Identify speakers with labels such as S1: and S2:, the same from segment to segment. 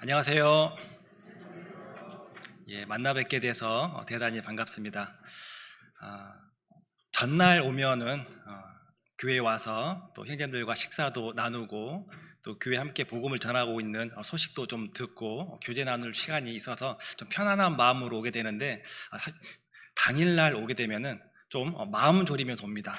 S1: 안녕하세요. 만나 뵙게 돼서 대단히 반갑습니다. 아, 전날 오면은 교회에 와서 또 형제들과 식사도 나누고 또 교회 함께 복음을 전하고 있는 소식도 좀 듣고 교제 나눌 시간이 있어서 좀 편안한 마음으로 오게 되는데, 당일날 오게 되면은 좀 마음 졸이면서 옵니다.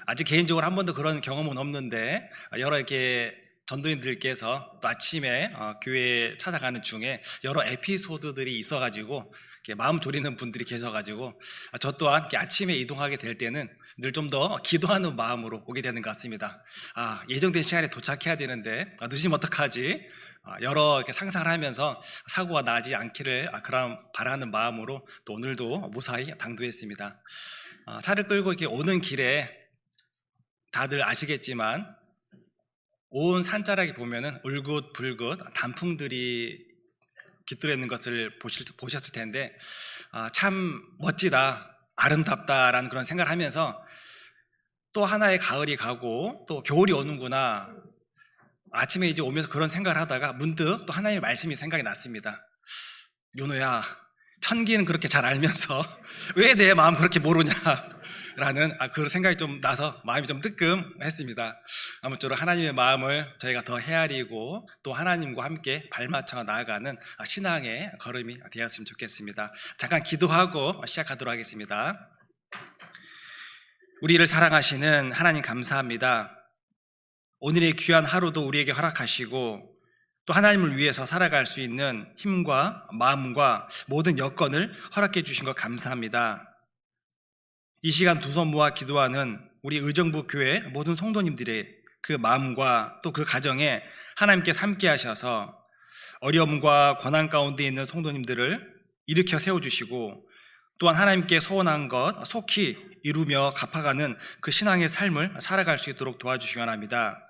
S1: 아직 개인적으로 한 번도 그런 경험은 없는데, 여러 이렇게 전도인들께서 또 아침에 교회에 찾아가는 중에 여러 에피소드들이 있어가지고 이렇게 마음 졸이는 분들이 계셔가지고, 저 또한 이렇게 아침에 이동하게 될 때는 늘 좀 더 기도하는 마음으로 오게 되는 것 같습니다. 예정된 시간에 도착해야 되는데 늦으면 어떡하지? 여러 이렇게 상상을 하면서 사고가 나지 않기를 그런 바라는 마음으로 또 오늘도 무사히 당도했습니다. 차를 끌고 이렇게 오는 길에 다들 아시겠지만 온 산자락에 보면은 울긋불긋 단풍들이 깃들어 있는 것을 보셨을 텐데, 참 멋지다, 아름답다라는 그런 생각을 하면서 또 하나의 가을이 가고 또 겨울이 오는구나, 아침에 이제 오면서 그런 생각을 하다가 문득 또 하나님의 말씀이 생각이 났습니다. 윤호야, 천기는 그렇게 잘 알면서 왜 내 마음 그렇게 모르냐 라는 그 생각이 좀 나서 마음이 좀 뜨끔했습니다. 아무쪼록 하나님의 마음을 저희가 더 헤아리고 또 하나님과 함께 발맞춰 나아가는 신앙의 걸음이 되었으면 좋겠습니다. 잠깐 기도하고 시작하도록 하겠습니다. 우리를 사랑하시는 하나님, 감사합니다. 오늘의 귀한 하루도 우리에게 허락하시고 또 하나님을 위해서 살아갈 수 있는 힘과 마음과 모든 여건을 허락해 주신 것 감사합니다. 이 시간 두 손 모아 기도하는 우리 의정부 교회 모든 성도님들의 그 마음과 또 그 가정에 하나님께서 함께 하셔서 어려움과 고난 가운데 있는 성도님들을 일으켜 세워주시고 또한 하나님께 소원한 것 속히 이루며 갚아가는 그 신앙의 삶을 살아갈 수 있도록 도와주시기 원합니다.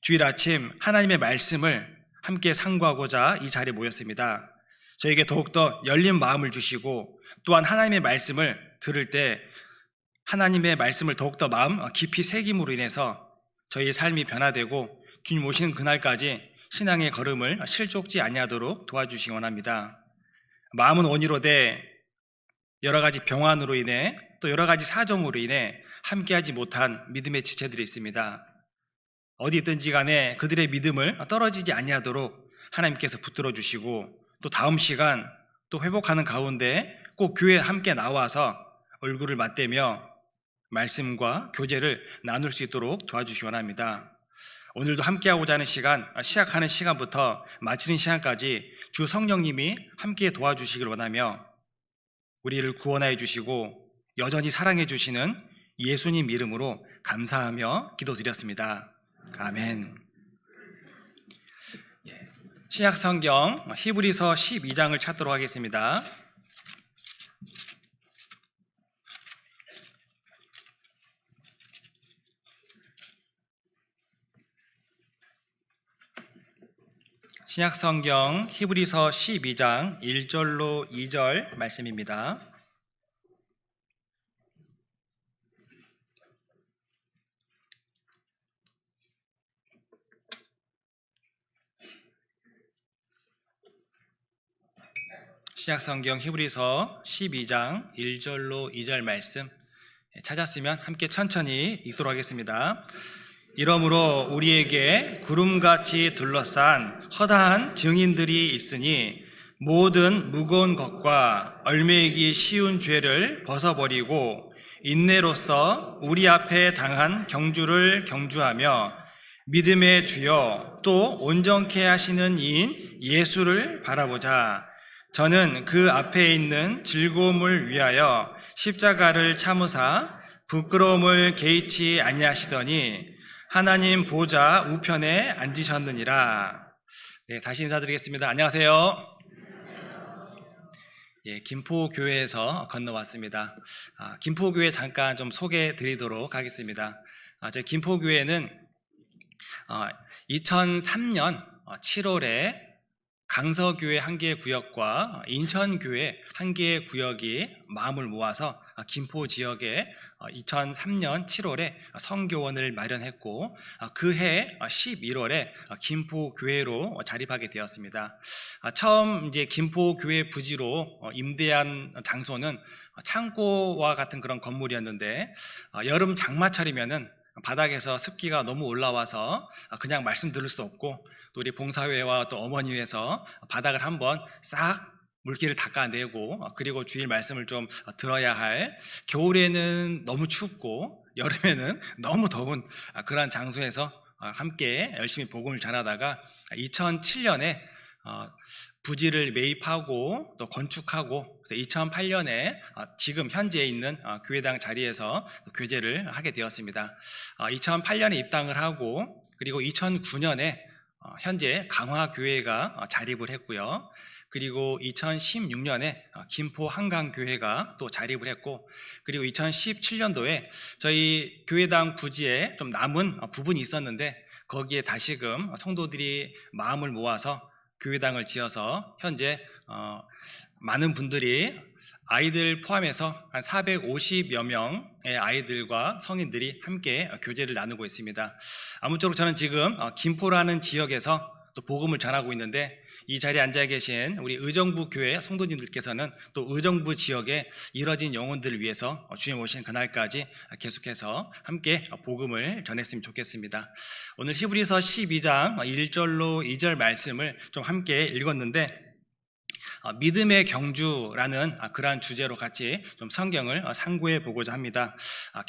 S1: 주일 아침 하나님의 말씀을 함께 상고하고자 이 자리에 모였습니다. 저에게 더욱더 열린 마음을 주시고 또한 하나님의 말씀을 들을 때 하나님의 말씀을 더욱더 마음 깊이 새김으로 인해서 저희의 삶이 변화되고 주님 오시는 그날까지 신앙의 걸음을 실족지 아니하도록 도와주시기 원합니다. 마음은 원이로되 여러 가지 병환으로 인해 또 여러 가지 사정으로 인해 함께하지 못한 믿음의 지체들이 있습니다. 어디 있든지 간에 그들의 믿음을 떨어지지 아니하도록 하나님께서 붙들어 주시고 또 다음 시간 또 회복하는 가운데 꼭 교회에 함께 나와서 얼굴을 맞대며 말씀과 교제를 나눌 수 있도록 도와주시기 원합니다. 오늘도 함께하고자 하는 시간, 시작하는 시간부터 마치는 시간까지 주 성령님이 함께 도와주시길 원하며 우리를 구원하여 주시고 여전히 사랑해 주시는 예수님 이름으로 감사하며 기도드렸습니다. 아멘. 신약 성경 히브리서 12장을 찾도록 하겠습니다. 신약 성경 히브리서 12장 1절로 2절 말씀입니다. 신약 성경 히브리서 12장 1절로 2절 말씀 찾았으면 함께 천천히 읽도록 하겠습니다. 이러므로 우리에게 구름같이 둘러싼 허다한 증인들이 있으니 모든 무거운 것과 얼매이기 쉬운 죄를 벗어버리고 인내로써 우리 앞에 당한 경주를 경주하며 믿음의 주여 또 온전케 하시는 이인 예수를 바라보자. 저는 그 앞에 있는 즐거움을 위하여 십자가를 참으사 부끄러움을 개의치 아니하시더니 하나님 보좌 우편에 앉으셨느니라. 다시 인사드리겠습니다. 안녕하세요. 김포교회에서 건너왔습니다. 김포교회 잠깐 좀 소개해 드리도록 하겠습니다. 저희 김포교회는 2003년 7월에 강서교회 한 개의 구역과 인천교회 한 개의 구역이 마음을 모아서 김포 지역에 2003년 7월에 성교원을 마련했고, 그해 11월에 김포교회로 자립하게 되었습니다. 처음 이제 김포교회 부지로 임대한 장소는 창고와 같은 그런 건물이었는데, 여름 장마철이면은 바닥에서 습기가 너무 올라와서 그냥 말씀 들을 수 없고, 또 우리 봉사회와 또 어머니회에서 바닥을 한번 싹 물기를 닦아내고, 그리고 주일 말씀을 좀 들어야 할, 겨울에는 너무 춥고 여름에는 너무 더운 그러한 장소에서 함께 열심히 복음을 전하다가 2007년에 부지를 매입하고 또 건축하고, 2008년에 지금 현재 있는 교회당 자리에서 교제를 하게 되었습니다. 2008년에 입당을 하고, 그리고 2009년에 현재 강화교회가 자립을 했고요. 그리고 2016년에 김포 한강교회가 또 자립을 했고, 그리고 2017년도에 저희 교회당 부지에 좀 남은 부분이 있었는데, 거기에 다시금 성도들이 마음을 모아서 교회당을 지어서 현재 많은 분들이, 아이들 포함해서 한 450여 명의 아이들과 성인들이 함께 교제를 나누고 있습니다. 아무쪼록 저는 지금 김포라는 지역에서 또 복음을 전하고 있는데, 이 자리에 앉아 계신 우리 의정부 교회 성도님들께서는 또 의정부 지역에 이뤄진 영혼들을 위해서 주님 오신 그날까지 계속해서 함께 복음을 전했으면 좋겠습니다. 오늘 히브리서 12장 1절로 2절 말씀을 좀 함께 읽었는데, 믿음의 경주라는 그러한 주제로 같이 좀 성경을 상고해 보고자 합니다.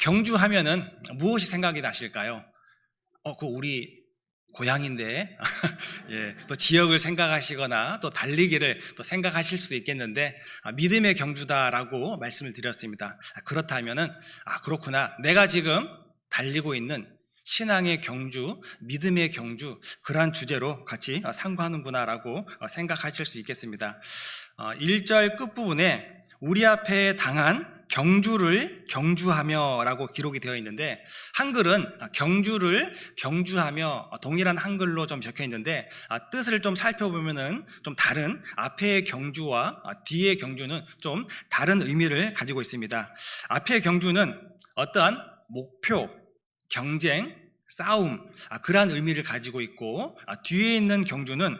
S1: 경주하면은 무엇이 생각이 나실까요? 그거 우리 고향인데 예, 또 지역을 생각하시거나 또 달리기를 또 생각하실 수도 있겠는데, 믿음의 경주다라고 말씀을 드렸습니다. 그렇다면은 그렇구나, 내가 지금 달리고 있는 신앙의 경주, 믿음의 경주, 그러한 주제로 같이 상고하는구나라고 생각하실 수 있겠습니다. 1절 끝부분에 우리 앞에 당한 경주를 경주하며 라고 기록이 되어 있는데, 한글은 경주를 경주하며 동일한 한글로 좀 적혀 있는데, 뜻을 좀 살펴보면은 좀 다른, 앞의 경주와 뒤의 경주는 좀 다른 의미를 가지고 있습니다. 앞의 경주는 어떠한 목표, 경쟁, 싸움, 그러한 의미를 가지고 있고, 뒤에 있는 경주는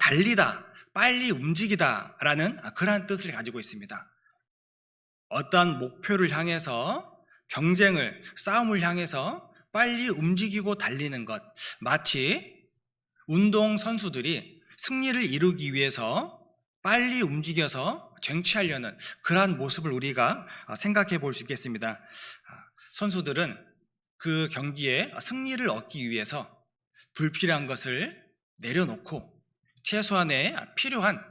S1: 달리다, 빨리 움직이다 라는 그러한 뜻을 가지고 있습니다. 어떠한 목표를 향해서, 경쟁을, 싸움을 향해서 빨리 움직이고 달리는 것, 마치 운동선수들이 승리를 이루기 위해서 빨리 움직여서 쟁취하려는 그러한 모습을 우리가 생각해 볼 수 있겠습니다. 선수들은 그 경기에 승리를 얻기 위해서 불필요한 것을 내려놓고 최소한의 필요한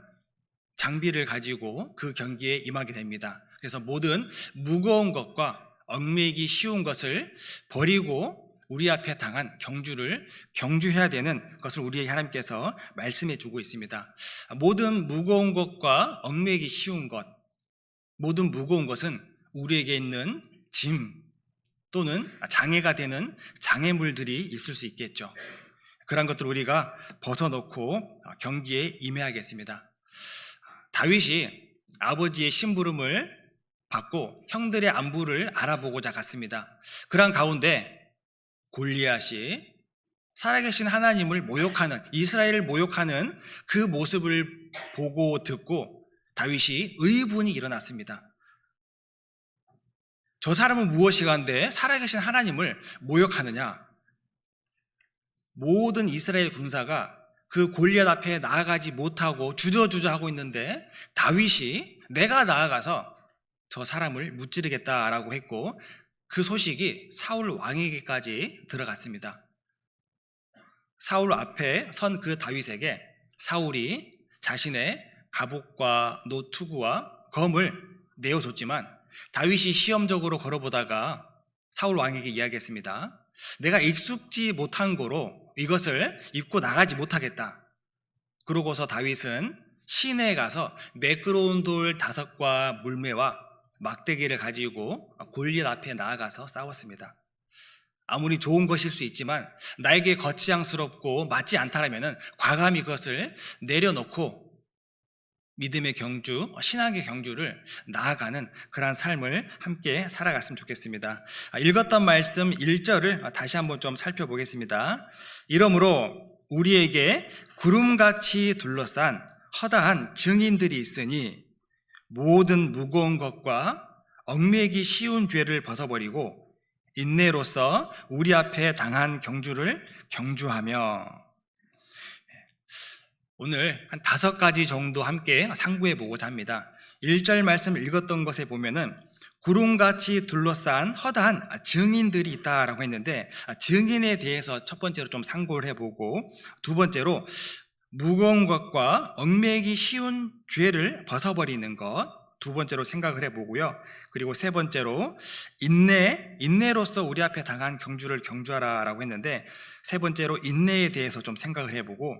S1: 장비를 가지고 그 경기에 임하게 됩니다. 그래서 모든 무거운 것과 얽매이기 쉬운 것을 버리고 우리 앞에 당한 경주를 경주해야 되는 것을 우리에게 하나님께서 말씀해 주고 있습니다. 모든 무거운 것과 얽매이기 쉬운 것, 모든 무거운 것은 우리에게 있는 짐 또는 장애가 되는 장애물들이 있을 수 있겠죠. 그런 것들을 우리가 벗어놓고 경기에 임해야겠습니다. 다윗이 아버지의 심부름을 받고 형들의 안부를 알아보고자 갔습니다. 그런 가운데 골리앗이 살아계신 하나님을 모욕하는, 이스라엘을 모욕하는 그 모습을 보고 듣고 다윗이 의분이 일어났습니다. 저 사람은 무엇이간데 살아계신 하나님을 모욕하느냐? 모든 이스라엘 군사가 그 골리앗 앞에 나아가지 못하고 주저주저하고 있는데, 다윗이 내가 나아가서 저 사람을 무찌르겠다라고 했고, 그 소식이 사울 왕에게까지 들어갔습니다. 사울 앞에 선 그 다윗에게 사울이 자신의 갑옷과 노투구와 검을 내어줬지만, 다윗이 시험적으로 걸어보다가 사울 왕에게 이야기했습니다. 내가 익숙지 못한 거로 이것을 입고 나가지 못하겠다. 그러고서 다윗은 시내에 가서 매끄러운 돌 5과 물매와 막대기를 가지고 골리앗 앞에 나아가서 싸웠습니다. 아무리 좋은 것일 수 있지만 나에게 거치장스럽고 맞지 않다라면은 과감히 그것을 내려놓고 믿음의 경주, 신앙의 경주를 나아가는 그러한 삶을 함께 살아갔으면 좋겠습니다. 읽었던 말씀 1절을 다시 한번 좀 살펴보겠습니다. 이러므로 우리에게 구름같이 둘러싼 허다한 증인들이 있으니 모든 무거운 것과 얽매기 쉬운 죄를 벗어버리고 인내로서 우리 앞에 당한 경주를 경주하며, 오늘 한 5가지 정도 함께 상고해 보고자 합니다. 1절 말씀 읽었던 것에 보면은 구름같이 둘러싼 허다한 증인들이 있다라고 했는데, 증인에 대해서 첫 번째로 좀 상고를 해보고, 두 번째로 무거운 것과 얽매기 쉬운 죄를 벗어버리는 것, 두 번째로 생각을 해보고요. 그리고 세 번째로 인내로서 우리 앞에 당한 경주를 경주하라라고 했는데, 세 번째로 인내에 대해서 좀 생각을 해보고,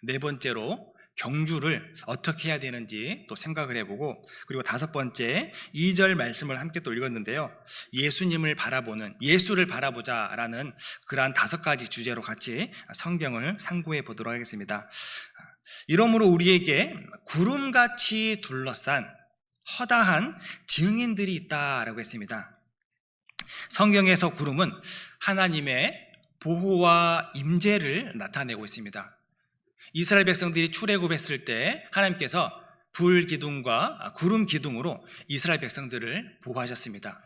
S1: 네 번째로 경주를 어떻게 해야 되는지 또 생각을 해보고, 그리고 5번째 2절 말씀을 함께 또 읽었는데요. 예수님을 바라보는, 예수를 바라보자라는 그러한 5가지 주제로 같이 성경을 상고해 보도록 하겠습니다. 이러므로 우리에게 구름같이 둘러싼 허다한 증인들이 있다라고 했습니다. 성경에서 구름은 하나님의 보호와 임재를 나타내고 있습니다. 이스라엘 백성들이 출애굽했을 때 하나님께서 불 기둥과 구름 기둥으로 이스라엘 백성들을 보호하셨습니다.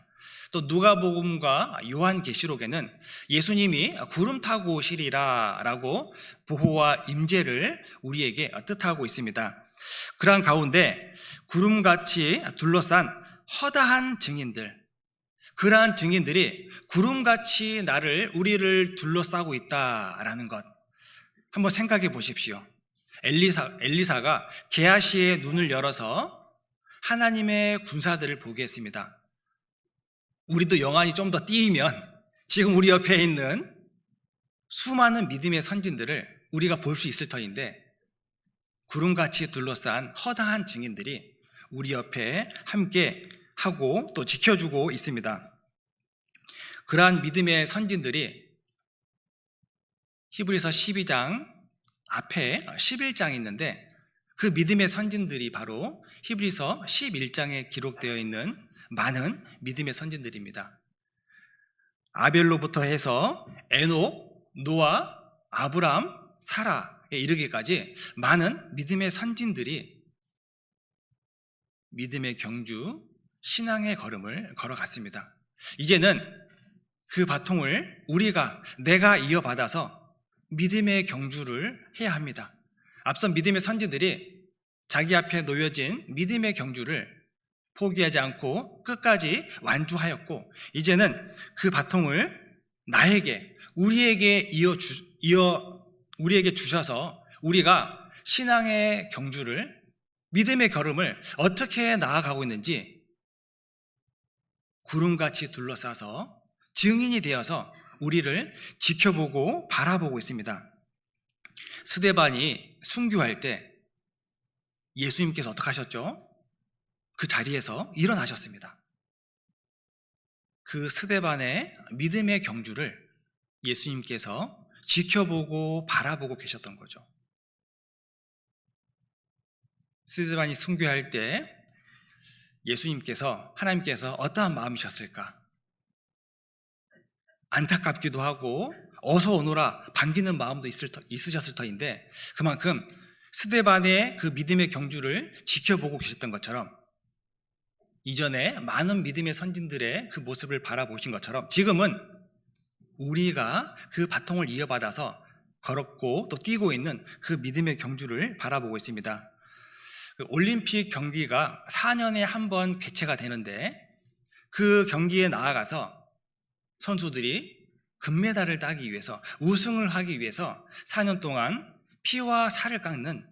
S1: 또 누가복음과 요한계시록에는 예수님이 구름 타고 오시리라 라고 보호와 임재를 우리에게 뜻하고 있습니다. 그러한 가운데 구름같이 둘러싼 허다한 증인들, 그러한 증인들이 구름같이 우리를 둘러싸고 있다라는 것, 한번 생각해 보십시오. 엘리사가 게하시의 눈을 열어서 하나님의 군사들을 보게 했습니다. 우리도 영안이 좀 더 띄이면 지금 우리 옆에 있는 수많은 믿음의 선진들을 우리가 볼 수 있을 터인데, 구름같이 둘러싼 허다한 증인들이 우리 옆에 함께 하고 또 지켜주고 있습니다. 그러한 믿음의 선진들이 히브리서 12장 앞에 11장이 있는데, 그 믿음의 선진들이 바로 히브리서 11장에 기록되어 있는 많은 믿음의 선진들입니다. 아벨로부터 해서 에녹, 노아, 아브람, 사라에 이르기까지 많은 믿음의 선진들이 믿음의 경주, 신앙의 걸음을 걸어갔습니다. 이제는 그 바통을 내가 이어받아서 믿음의 경주를 해야 합니다. 앞선 믿음의 선지들이 자기 앞에 놓여진 믿음의 경주를 포기하지 않고 끝까지 완주하였고, 이제는 그 바통을 우리에게 주셔서 우리가 신앙의 경주를, 믿음의 걸음을 어떻게 나아가고 있는지 구름같이 둘러싸서 증인이 되어서 우리를 지켜보고 바라보고 있습니다. 스데반이 순교할 때 예수님께서 어떻게 하셨죠? 그 자리에서 일어나셨습니다. 그 스데반의 믿음의 경주를 예수님께서 지켜보고 바라보고 계셨던 거죠. 스데반이 순교할 때 하나님께서 어떠한 마음이셨을까? 안타깝기도 하고 어서 오너라 반기는 마음도 있으셨을 터인데, 그만큼 스데반의 그 믿음의 경주를 지켜보고 계셨던 것처럼, 이전에 많은 믿음의 선진들의 그 모습을 바라보신 것처럼 지금은 우리가 그 바통을 이어받아서 걸었고 또 뛰고 있는 그 믿음의 경주를 바라보고 있습니다. 그 올림픽 경기가 4년에 한 번 개최가 되는데, 그 경기에 나아가서 선수들이 금메달을 따기 위해서, 우승을 하기 위해서 4년 동안 피와 살을 깎는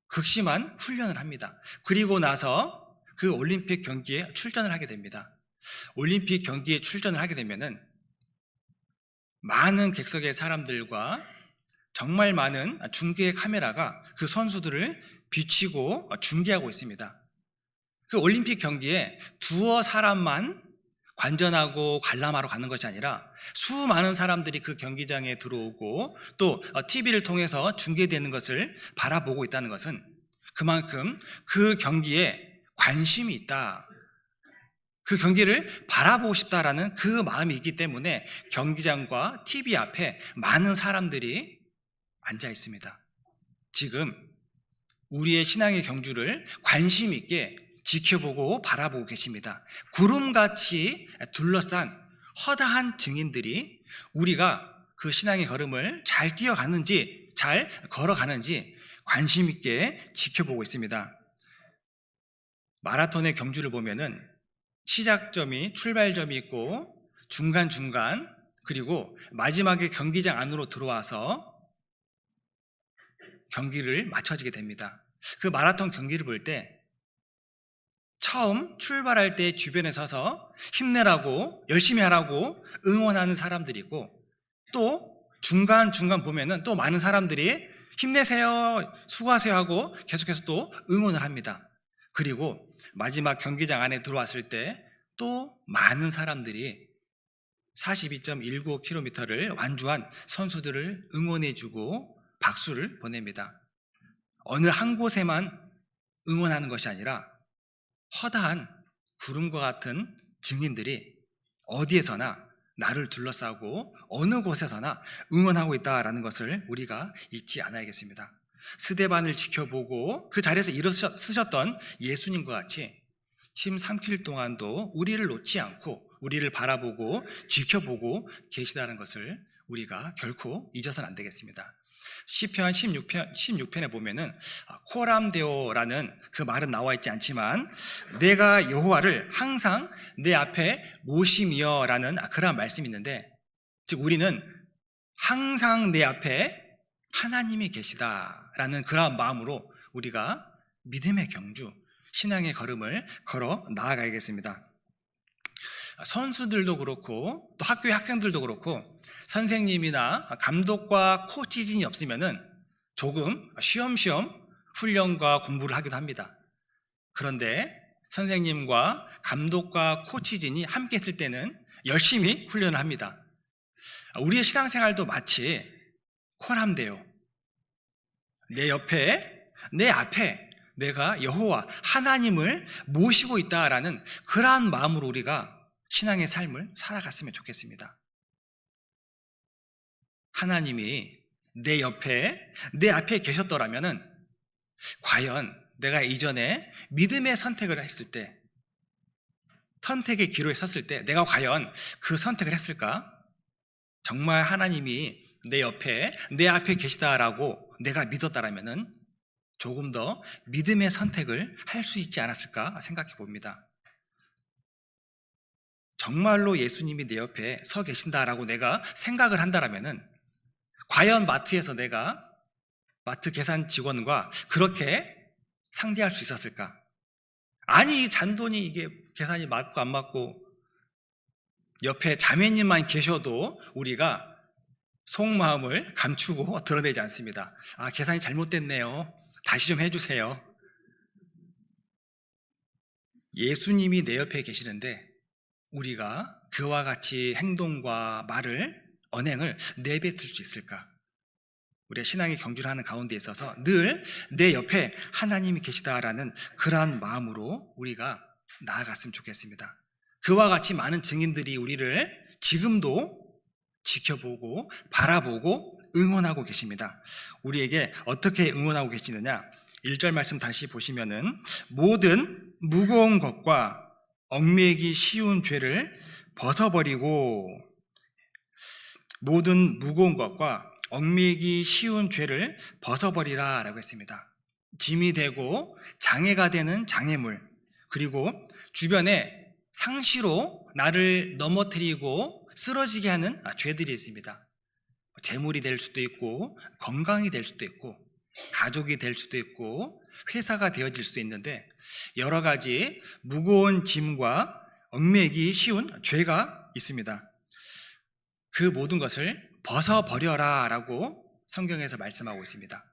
S1: 극심한 훈련을 합니다. 그리고 나서 그 올림픽 경기에 출전을 하게 됩니다. 올림픽 경기에 출전을 하게 되면은 많은 객석의 사람들과 정말 많은 중계 카메라가 그 선수들을 비치고 중계하고 있습니다. 그 올림픽 경기에 두어 사람만 관전하고 관람하러 가는 것이 아니라 수많은 사람들이 그 경기장에 들어오고 또 TV를 통해서 중계되는 것을 바라보고 있다는 것은 그만큼 그 경기에 관심이 있다, 그 경기를 바라보고 싶다라는 그 마음이 있기 때문에 경기장과 TV 앞에 많은 사람들이 앉아 있습니다. 지금 우리의 신앙의 경주를 관심 있게 지켜보고 바라보고 계십니다. 구름같이 둘러싼 허다한 증인들이 우리가 그 신앙의 걸음을 잘 뛰어가는지 잘 걸어가는지 관심 있게 지켜보고 있습니다. 마라톤의 경주를 보면은 시작점이 출발점이 있고 중간중간 그리고 마지막에 경기장 안으로 들어와서 경기를 마쳐지게 됩니다. 그 마라톤 경기를 볼 때 처음 출발할 때 주변에 서서 힘내라고 열심히 하라고 응원하는 사람들이 있고 또 중간중간 보면은 또 많은 사람들이 힘내세요, 수고하세요 하고 계속해서 또 응원을 합니다. 그리고 마지막 경기장 안에 들어왔을 때 또 많은 사람들이 42.19km를 완주한 선수들을 응원해주고 박수를 보냅니다. 어느 한 곳에만 응원하는 것이 아니라 허다한 구름과 같은 증인들이 어디에서나 나를 둘러싸고 어느 곳에서나 응원하고 있다라는 것을 우리가 잊지 않아야겠습니다. 스데반을 지켜보고 그 자리에서 일어서셨던 예수님과 같이 침 삼킬 동안도 우리를 놓지 않고 우리를 바라보고 지켜보고 계시다는 것을 우리가 결코 잊어서는 안 되겠습니다. 시편 16편에 보면은 코람데오라는 그 말은 나와 있지 않지만 내가 여호와를 항상 내 앞에 모심이여라는 그런 말씀이 있는데, 즉 우리는 항상 내 앞에 하나님이 계시다라는 그런 마음으로 우리가 믿음의 경주, 신앙의 걸음을 걸어 나아가야겠습니다. 선수들도 그렇고 또 학교의 학생들도 그렇고 선생님이나 감독과 코치진이 없으면은 조금 쉬엄쉬엄 훈련과 공부를 하기도 합니다. 그런데 선생님과 감독과 코치진이 함께 했을 때는 열심히 훈련을 합니다. 우리의 신앙생활도 마치 코람데오, 내 옆에, 내 앞에 내가 여호와 하나님을 모시고 있다라는 그러한 마음으로 우리가 신앙의 삶을 살아갔으면 좋겠습니다. 하나님이 내 옆에, 내 앞에 계셨더라면은 과연 내가 이전에 믿음의 선택을 했을 때, 선택의 기로에 섰을 때 내가 과연 그 선택을 했을까? 정말 하나님이 내 옆에, 내 앞에 계시다라고 내가 믿었다라면은 조금 더 믿음의 선택을 할 수 있지 않았을까 생각해 봅니다. 정말로 예수님이 내 옆에 서 계신다라고 내가 생각을 한다라면은 과연 마트에서 내가 마트 계산 직원과 그렇게 상대할 수 있었을까? 아니, 잔돈이 이게 계산이 맞고 안 맞고 옆에 자매님만 계셔도 우리가 속마음을 감추고 드러내지 않습니다. 아, 계산이 잘못됐네요. 다시 좀 해주세요. 예수님이 내 옆에 계시는데 우리가 그와 같이 행동과 말을, 언행을 내뱉을 수 있을까? 우리가 신앙의 경주를 하는 가운데 있어서 늘 내 옆에 하나님이 계시다라는 그러한 마음으로 우리가 나아갔으면 좋겠습니다. 그와 같이 많은 증인들이 우리를 지금도 지켜보고 바라보고 응원하고 계십니다. 우리에게 어떻게 응원하고 계시느냐? 1절 말씀 다시 보시면은 모든 무거운 것과 얽매이기 쉬운 죄를 벗어버리고, 모든 무거운 것과 얽매이기 쉬운 죄를 벗어버리라 라고 했습니다. 짐이 되고 장애가 되는 장애물, 그리고 주변에 상시로 나를 넘어뜨리고 쓰러지게 하는 죄들이 있습니다. 재물이 될 수도 있고 건강이 될 수도 있고 가족이 될 수도 있고 회사가 되어질 수도 있는데 여러 가지 무거운 짐과 얽매이기 쉬운 죄가 있습니다. 그 모든 것을 벗어버려라 라고 성경에서 말씀하고 있습니다.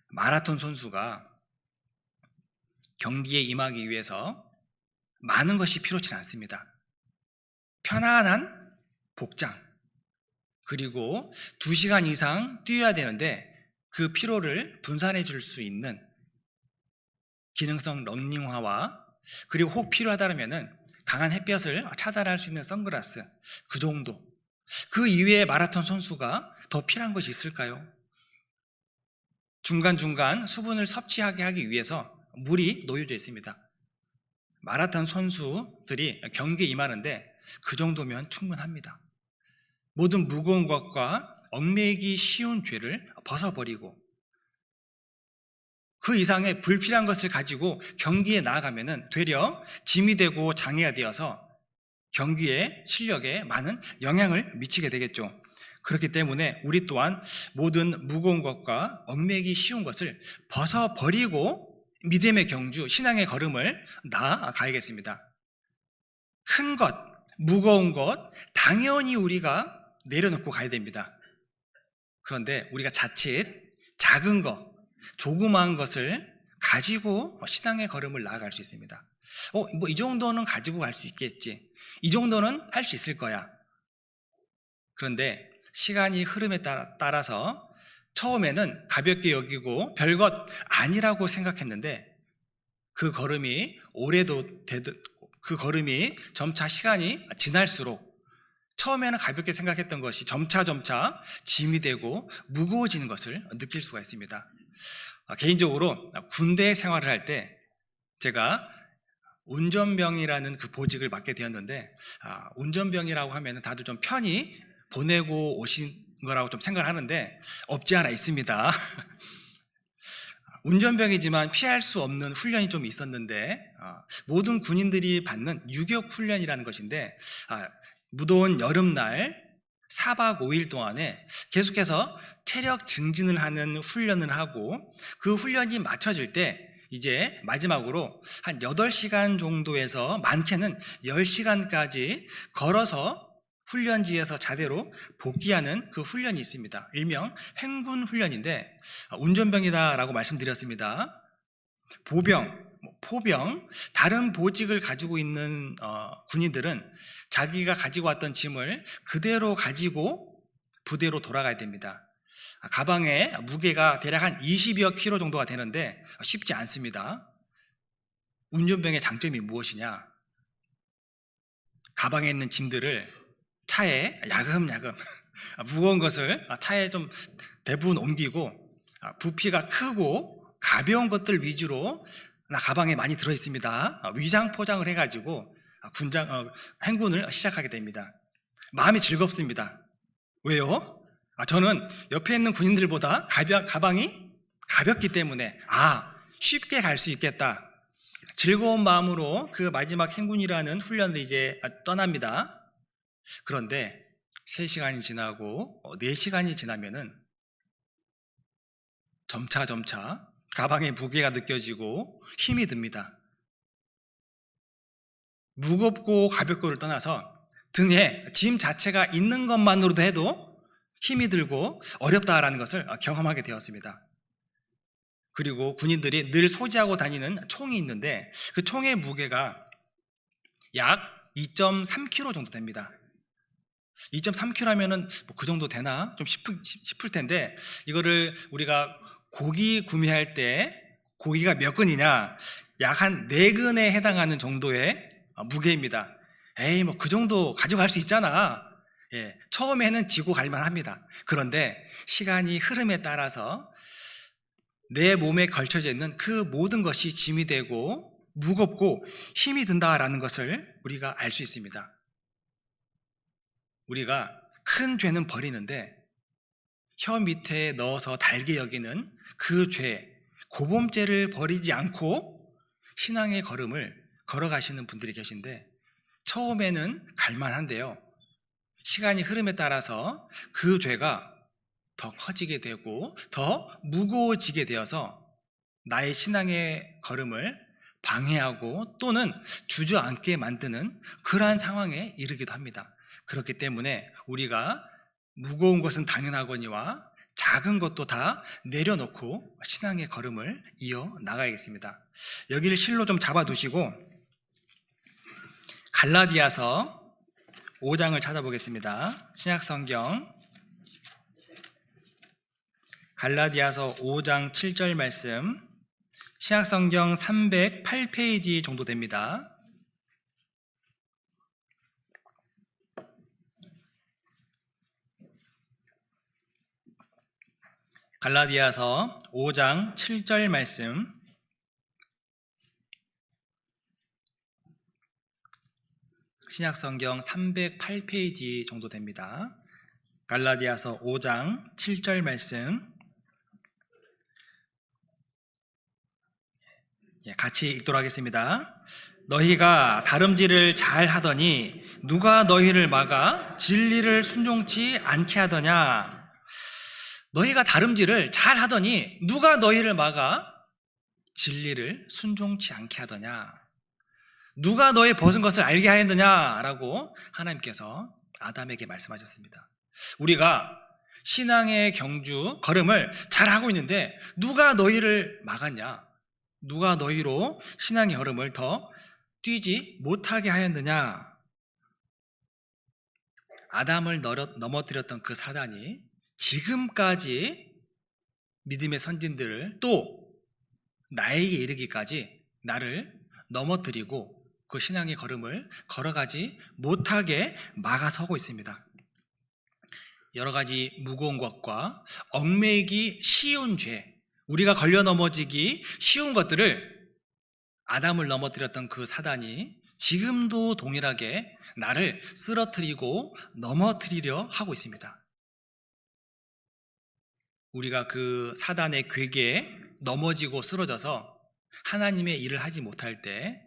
S1: 마라톤 선수가 경기에 임하기 위해서 많은 것이 필요치 않습니다. 편안한 복장, 그리고 2시간 이상 뛰어야 되는데 그 피로를 분산해 줄 수 있는 기능성 러닝화와, 그리고 혹 필요하다면 강한 햇볕을 차단할 수 있는 선글라스, 그 정도. 그 이외에 마라톤 선수가 더 필요한 것이 있을까요? 중간중간 수분을 섭취하게 하기 위해서 물이 놓여져 있습니다. 마라톤 선수들이 경기에 임하는데 그 정도면 충분합니다. 모든 무거운 것과 얽매이기 쉬운 죄를 벗어버리고 그 이상의 불필요한 것을 가지고 경기에 나아가면 되려 짐이 되고 장애가 되어서 경기의 실력에 많은 영향을 미치게 되겠죠. 그렇기 때문에 우리 또한 모든 무거운 것과 얽매이기 쉬운 것을 벗어버리고 믿음의 경주, 신앙의 걸음을 나아가야겠습니다. 큰 것, 무거운 것, 당연히 우리가 내려놓고 가야 됩니다. 그런데 우리가 자칫 작은 것, 조그마한 것을 가지고 신앙의 걸음을 나아갈 수 있습니다. 이 정도는 가지고 갈 수 있겠지. 이 정도는 할 수 있을 거야. 그런데 시간이 흐름에 따라서 처음에는 가볍게 여기고 별것 아니라고 생각했는데 그 걸음이 그 걸음이 점차 시간이 지날수록 처음에는 가볍게 생각했던 것이 점차 짐이 되고 무거워지는 것을 느낄 수가 있습니다. 개인적으로 군대 생활을 할 때 제가 운전병이라는 그 보직을 맡게 되었는데, 운전병이라고 하면 다들 좀 편히 보내고 오신 거라고 좀 생각을 하는데 없지 않아 있습니다. 운전병이지만 피할 수 없는 훈련이 좀 있었는데, 모든 군인들이 받는 유격 훈련이라는 것인데, 무더운 여름날 4박 5일 동안에 계속해서 체력 증진을 하는 훈련을 하고, 그 훈련이 마쳐질 때 이제 마지막으로 한 8시간 정도에서 많게는 10시간까지 걸어서 훈련지에서 자대로 복귀하는 그 훈련이 있습니다. 일명 행군 훈련인데, 운전병이다라고 말씀드렸습니다. 보병, 포병, 다른 보직을 가지고 있는 군인들은 자기가 가지고 왔던 짐을 그대로 가지고 부대로 돌아가야 됩니다. 가방의 무게가 대략 한 20여 킬로 정도가 되는데 쉽지 않습니다. 운전병의 장점이 무엇이냐? 가방에 있는 짐들을 차에 야금야금 무거운 것을 차에 좀 대부분 옮기고, 부피가 크고 가벼운 것들 위주로 가방에 많이 들어있습니다. 위장 포장을 해가지고 행군을 시작하게 됩니다. 마음이 즐겁습니다. 왜요? 저는 옆에 있는 군인들보다 가방이 가볍기 때문에 쉽게 갈 수 있겠다. 즐거운 마음으로 그 마지막 행군이라는 훈련을 이제 떠납니다. 그런데 3시간이 지나고 4시간이 지나면은 점차 가방의 무게가 느껴지고 힘이 듭니다. 무겁고 가볍고를 떠나서 등에 짐 자체가 있는 것만으로도 해도 힘이 들고 어렵다라는 것을 경험하게 되었습니다. 그리고 군인들이 늘 소지하고 다니는 총이 있는데 그 총의 무게가 약 2.3kg 정도 됩니다. 2.3kg면은 그 정도 되나? 좀 싶을 텐데, 이거를 우리가 고기 구매할 때 고기가 몇 근이냐? 약 한 4근에 해당하는 정도의 무게입니다. 그 정도 가져갈 수 있잖아. 처음에는 지고 갈만 합니다. 그런데 시간이 흐름에 따라서 내 몸에 걸쳐져 있는 그 모든 것이 짐이 되고 무겁고 힘이 든다라는 것을 우리가 알 수 있습니다. 우리가 큰 죄는 버리는데 혀 밑에 넣어서 달게 여기는 그 죄, 고범죄를 버리지 않고 신앙의 걸음을 걸어가시는 분들이 계신데, 처음에는 갈만한데요, 시간이 흐름에 따라서 그 죄가 더 커지게 되고 더 무거워지게 되어서 나의 신앙의 걸음을 방해하고 또는 주저앉게 만드는 그러한 상황에 이르기도 합니다. 그렇기 때문에 우리가 무거운 것은 당연하거니와 작은 것도 다 내려놓고 신앙의 걸음을 이어 나가야겠습니다. 여기를 실로 좀 잡아두시고 갈라디아서 5장을 찾아보겠습니다. 신약성경 갈라디아서 5장 7절 말씀, 신약성경 308페이지 정도 됩니다. 갈라디아서 5장 7절 말씀, 신약성경 308페이지 정도 됩니다. 갈라디아서 5장 7절 말씀 같이 읽도록 하겠습니다. 너희가 다름질을 잘 하더니 누가 너희를 막아 진리를 순종치 않게 하더냐? 너희가 다름질을 잘 하더니 누가 너희를 막아 진리를 순종치 않게 하더냐? 누가 너의 벗은 것을 알게 하였느냐? 라고 하나님께서 아담에게 말씀하셨습니다. 우리가 신앙의 경주, 걸음을 잘하고 있는데 누가 너희를 막았냐? 누가 너희로 신앙의 걸음을 더 뛰지 못하게 하였느냐? 아담을 넘어뜨렸던 그 사단이 지금까지 믿음의 선진들을 또 나에게 이르기까지 나를 넘어뜨리고 그 신앙의 걸음을 걸어가지 못하게 막아서고 있습니다. 여러 가지 무거운 것과 얽매이기 쉬운 죄, 우리가 걸려 넘어지기 쉬운 것들을 아담을 넘어뜨렸던 그 사단이 지금도 동일하게 나를 쓰러뜨리고 넘어뜨리려 하고 있습니다. 우리가 그 사단의 괴계에 넘어지고 쓰러져서 하나님의 일을 하지 못할 때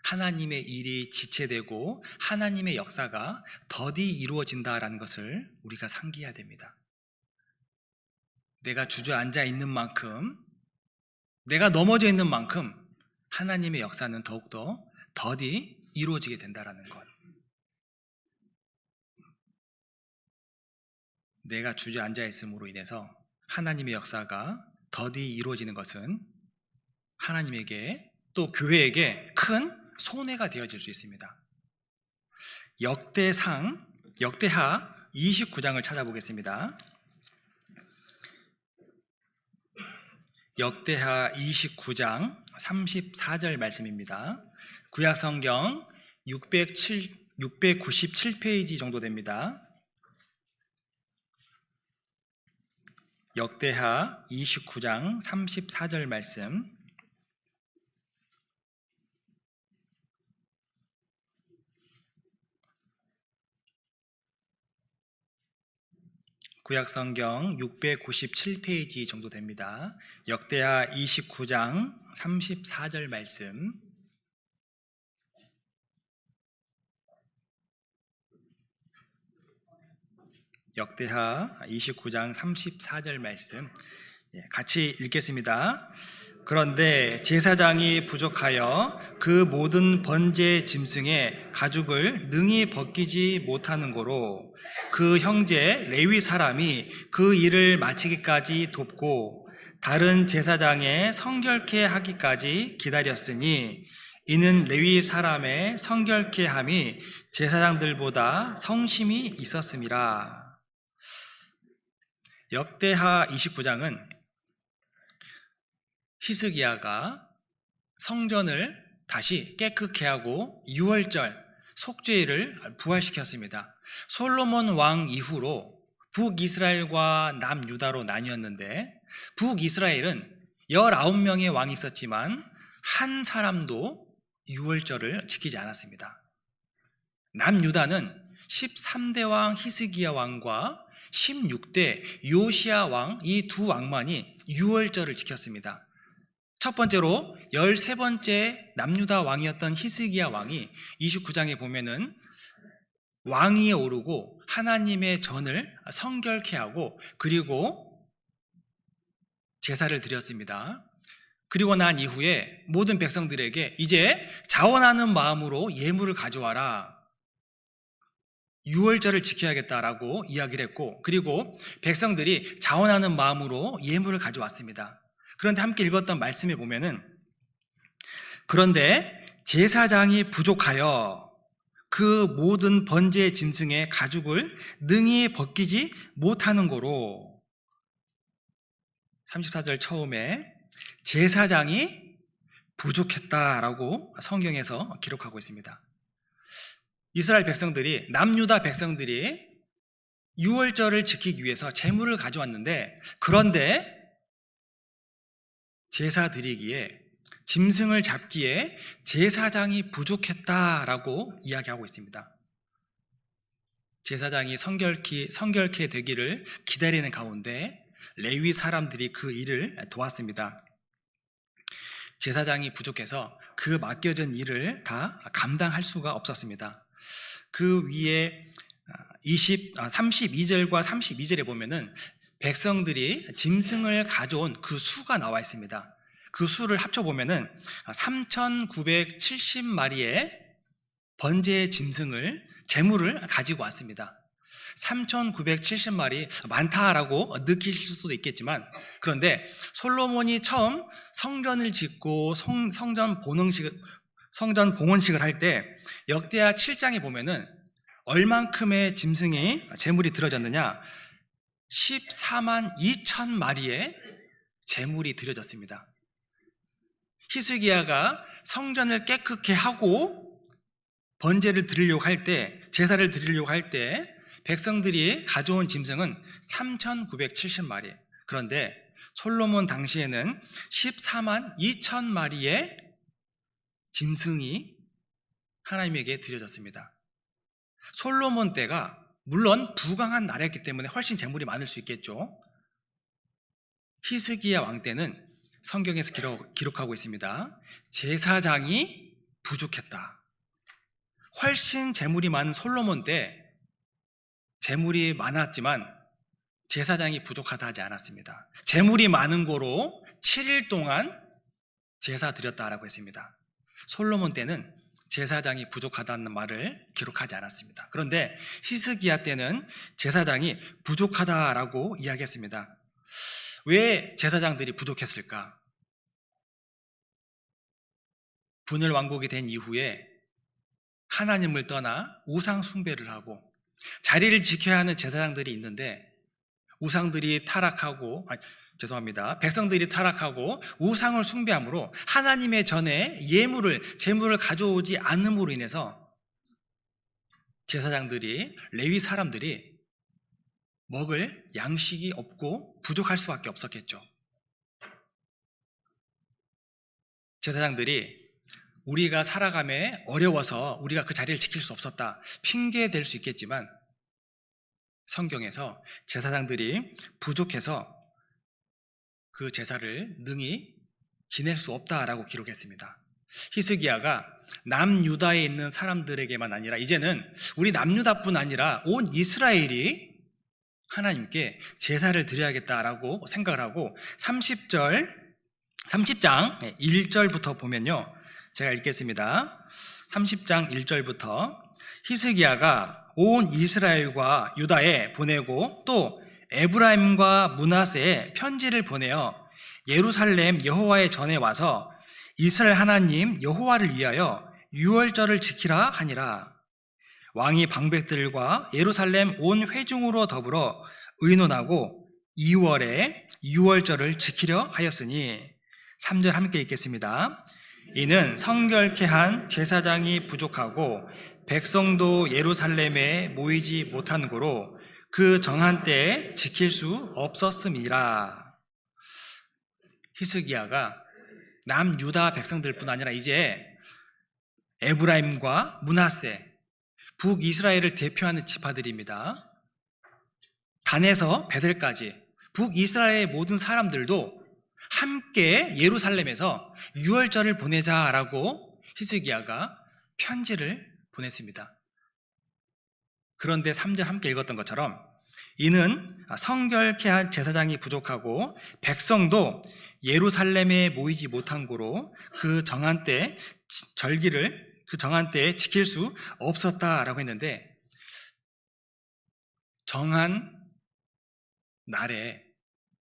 S1: 하나님의 일이 지체되고 하나님의 역사가 더디 이루어진다라는 것을 우리가 상기해야 됩니다. 내가 주저앉아 있는 만큼, 내가 넘어져 있는 만큼 하나님의 역사는 더욱더 더디 이루어지게 된다라는 것. 내가 주저앉아 있음으로 인해서 하나님의 역사가 더디 이루어지는 것은 하나님에게 또 교회에게 큰 손해가 되어질 수 있습니다. 역대하 29장을 찾아보겠습니다. 역대하 29장 34절 말씀입니다. 구약성경 697페이지 정도 됩니다. 역대하 29장 34절 말씀, 구약성경 697페이지 정도 됩니다. 역대하 29장 34절 말씀, 역대하 29장 34절 말씀 같이 읽겠습니다. 그런데 제사장이 부족하여 그 모든 번제 짐승의 가죽을 능히 벗기지 못하는 고로 그 형제 레위 사람이 그 일을 마치기까지 돕고 다른 제사장의 성결케 하기까지 기다렸으니 이는 레위 사람의 성결케 함이 제사장들보다 성심이 있었음이라. 역대하 29장은 히스기야가 성전을 다시 깨끗게 하고 유월절 속죄일을 부활시켰습니다. 솔로몬 왕 이후로 북이스라엘과 남유다로 나뉘었는데 북이스라엘은 19명의 왕이 있었지만 한 사람도 유월절을 지키지 않았습니다. 남유다는 13대 왕 히스기야 왕과 16대 요시야 왕, 이 두 왕만이 유월절을 지켰습니다. 첫 번째로 13번째 남유다 왕이었던 히스기야 왕이 29장에 보면은 왕위에 오르고 하나님의 전을 성결케 하고 그리고 제사를 드렸습니다. 그리고 난 이후에 모든 백성들에게 이제 자원하는 마음으로 예물을 가져와라, 유월절을 지켜야겠다라고 이야기를 했고, 그리고 백성들이 자원하는 마음으로 예물을 가져왔습니다. 그런데 함께 읽었던 말씀에 보면은 그런데 제사장이 부족하여 그 모든 번제의 짐승의 가죽을 능히 벗기지 못하는 고로. 34절 처음에 제사장이 부족했다라고 성경에서 기록하고 있습니다. 이스라엘 백성들이, 남유다 백성들이 유월절을 지키기 위해서 제물을 가져왔는데, 그런데 제사 드리기에, 짐승을 잡기에 제사장이 부족했다라고 이야기하고 있습니다. 제사장이 성결케 되기를 기다리는 가운데 레위 사람들이 그 일을 도왔습니다. 제사장이 부족해서 그 맡겨진 일을 다 감당할 수가 없었습니다. 그 위에 32절과 32절에 보면은 백성들이 짐승을 가져온 그 수가 나와 있습니다. 그 수를 합쳐보면은 3,970마리의 번제의 짐승을, 제물을 가지고 왔습니다. 3,970마리 많다라고 느끼실 수도 있겠지만, 그런데 솔로몬이 처음 성전을 짓고 성전 봉헌식을 할 때 역대하 7장에 보면은 얼만큼의 짐승이 제물이 드려졌느냐? 14만 2천 마리의 제물이 드려졌습니다. 히스기야가 성전을 깨끗게 하고 번제를 드리려고 할 때, 제사를 드리려고 할 때 백성들이 가져온 짐승은 3,970마리. 그런데 솔로몬 당시에는 14만 2천 마리의 짐승이 하나님에게 드려졌습니다. 솔로몬 때가 물론 부강한 나라였기 때문에 훨씬 제물이 많을 수 있겠죠. 히스기야 왕 때는 성경에서 기록하고 있습니다. 제사장이 부족했다. 훨씬 제물이 많은 솔로몬 때 제물이 많았지만 제사장이 부족하다 하지 않았습니다. 제물이 많은 고로 7일 동안 제사 드렸다라고 했습니다. 솔로몬 때는 제사장이 부족하다는 말을 기록하지 않았습니다. 그런데 히스기야 때는 제사장이 부족하다라고 이야기했습니다. 왜 제사장들이 부족했을까? 분열 왕국이 된 이후에 하나님을 떠나 우상 숭배를 하고 자리를 지켜야 하는 제사장들이 있는데, 백성들이 타락하고 우상을 숭배함으로 하나님의 전에 제물을 가져오지 않음으로 인해서 제사장들이, 레위 사람들이 먹을 양식이 없고 부족할 수밖에 없었겠죠. 제사장들이 우리가 살아감에 어려워서 우리가 그 자리를 지킬 수 없었다, 핑계 댈 수 있겠지만 성경에서 제사장들이 부족해서 그 제사를 능히 지낼 수 없다라고 기록했습니다. 히스기야가 남유다에 있는 사람들에게만 아니라 이제는 우리 남유다뿐 아니라 온 이스라엘이 하나님께 제사를 드려야겠다라고 생각을 하고 30장 1절부터 보면요, 제가 읽겠습니다. 30장 1절부터 히스기야가 온 이스라엘과 유다에 보내고 또 에브라임과 므낫세에 편지를 보내어 예루살렘 여호와의 전에 와서 이스라엘 하나님 여호와를 위하여 유월절을 지키라 하니라. 왕이 방백들과 예루살렘 온 회중으로 더불어 의논하고 2월에 유월절을 지키려 하였으니. 3절 함께 읽겠습니다. 이는 성결케 한 제사장이 부족하고 백성도 예루살렘에 모이지 못한 고로 그 정한 때에 지킬 수 없었음이라. 히스기야가 남유다 백성들뿐 아니라 이제 에브라임과 므낫세, 북이스라엘을 대표하는 지파들입니다. 단에서 베델까지 북이스라엘의 모든 사람들도 함께 예루살렘에서 유월절을 보내자라고 히스기야가 편지를 보냈습니다. 그런데 3절 함께 읽었던 것처럼 이는 성결케 한 제사장이 부족하고 백성도 예루살렘에 모이지 못한 고로 그 정한 때에 지킬 수 없었다라고 했는데, 정한 날에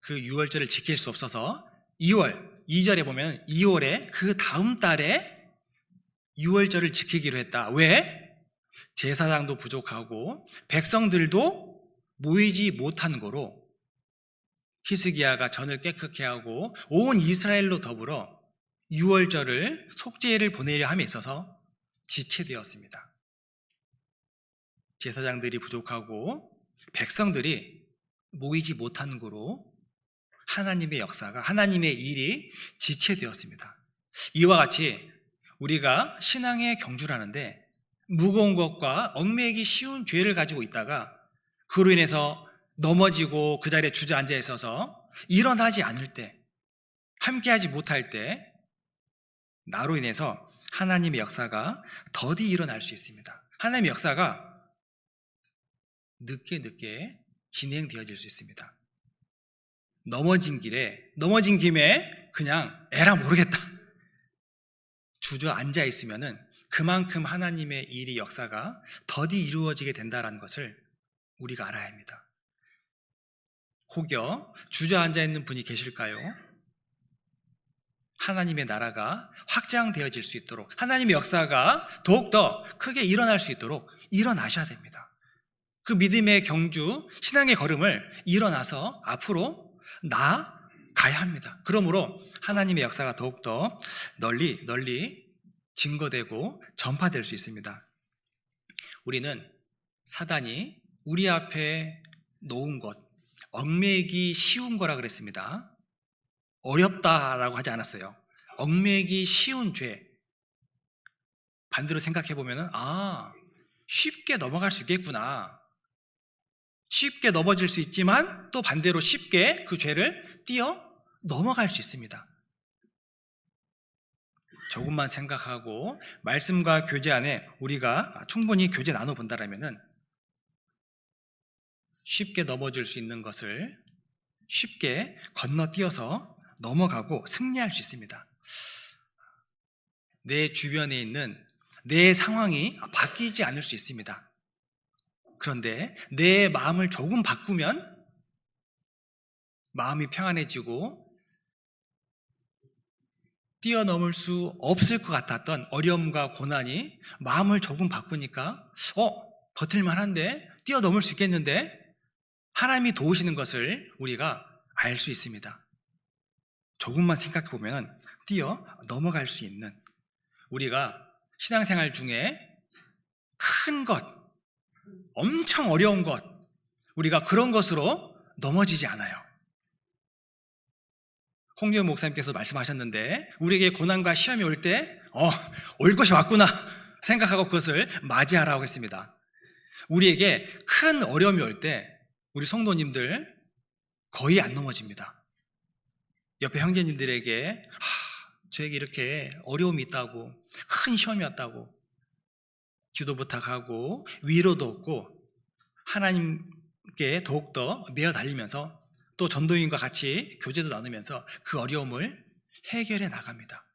S1: 그 유월절을 지킬 수 없어서 2절에 보면 2월에 그 다음 달에 유월절을 지키기로 했다. 왜? 제사장도 부족하고 백성들도 모이지 못한 거로 히스기야가 전을 깨끗게 하고 온 이스라엘로 더불어 유월절을 속죄를 보내려 함에 있어서 지체되었습니다. 제사장들이 부족하고 백성들이 모이지 못한 거로 하나님의 역사가, 하나님의 일이 지체되었습니다. 이와 같이 우리가 신앙의 경주를 하는데 무거운 것과 얽매이기 쉬운 죄를 가지고 있다가 그로 인해서 넘어지고 그 자리에 주저앉아 있어서 일어나지 않을 때, 함께하지 못할 때 나로 인해서 하나님의 역사가 더디 일어날 수 있습니다. 하나님의 역사가 늦게 진행되어질 수 있습니다. 넘어진 김에 그냥 에라 모르겠다 주저앉아 있으면은 그만큼 하나님의 일이 역사가 더디 이루어지게 된다는 것을 우리가 알아야 합니다. 혹여 주저앉아 있는 분이 계실까요? 하나님의 나라가 확장되어질 수 있도록, 하나님의 역사가 더욱더 크게 일어날 수 있도록 일어나셔야 됩니다. 그 믿음의 경주, 신앙의 걸음을 일어나서 앞으로 나아가야 합니다. 그러므로 하나님의 역사가 더욱더 널리 증거되고 전파될 수 있습니다. 우리는 사단이 우리 앞에 놓은 것, 얽매이기 쉬운 거라 그랬습니다. 어렵다라고 하지 않았어요. 얽매이기 쉬운 죄. 반대로 생각해 보면은 쉽게 넘어갈 수 있겠구나. 쉽게 넘어질 수 있지만 또 반대로 쉽게 그 죄를 뛰어 넘어갈 수 있습니다. 조금만 생각하고 말씀과 교제 안에 우리가 충분히 교제 나눠본다라면은 쉽게 넘어질 수 있는 것을 쉽게 건너뛰어서 넘어가고 승리할 수 있습니다. 내 주변에 있는 내 상황이 바뀌지 않을 수 있습니다. 그런데 내 마음을 조금 바꾸면 마음이 평안해지고 뛰어넘을 수 없을 것 같았던 어려움과 고난이 마음을 조금 바꾸니까 버틸만한데, 뛰어넘을 수 있겠는데, 하나님이 도우시는 것을 우리가 알 수 있습니다. 조금만 생각해 보면 뛰어 넘어갈 수 있는, 우리가 신앙생활 중에 큰 것, 엄청 어려운 것, 우리가 그런 것으로 넘어지지 않아요. 홍재훈 목사님께서 말씀하셨는데 우리에게 고난과 시험이 올 때 올 것이 왔구나 생각하고 그것을 맞이하라고 했습니다. 우리에게 큰 어려움이 올 때 우리 성도님들 거의 안 넘어집니다. 옆에 형제님들에게 저에게 이렇게 어려움이 있다고, 큰 시험이 왔다고 기도 부탁하고 위로도 얻고 하나님께 더욱더 매어 달리면서 또 전도인과 같이 교제도 나누면서 그 어려움을 해결해 나갑니다.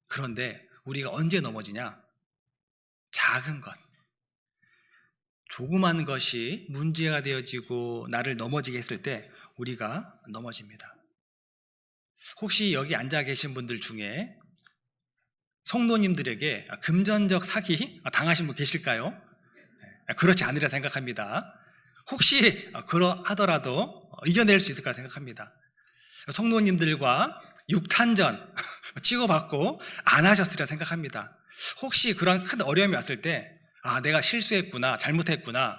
S1: 그런데 우리가 언제 넘어지냐? 작은 것, 조그만 것이 문제가 되어지고 나를 넘어지게 했을 때 우리가 넘어집니다. 혹시 여기 앉아 계신 분들 중에 성도님들에게 금전적 사기 당하신 분 계실까요? 그렇지 않으리라 생각합니다. 혹시 그러하더라도 이겨낼 수 있을까 생각합니다. 성도님들과 육탄전 치고받고 안 하셨으리라 생각합니다. 혹시 그런 큰 어려움이 왔을 때 내가 실수했구나, 잘못했구나,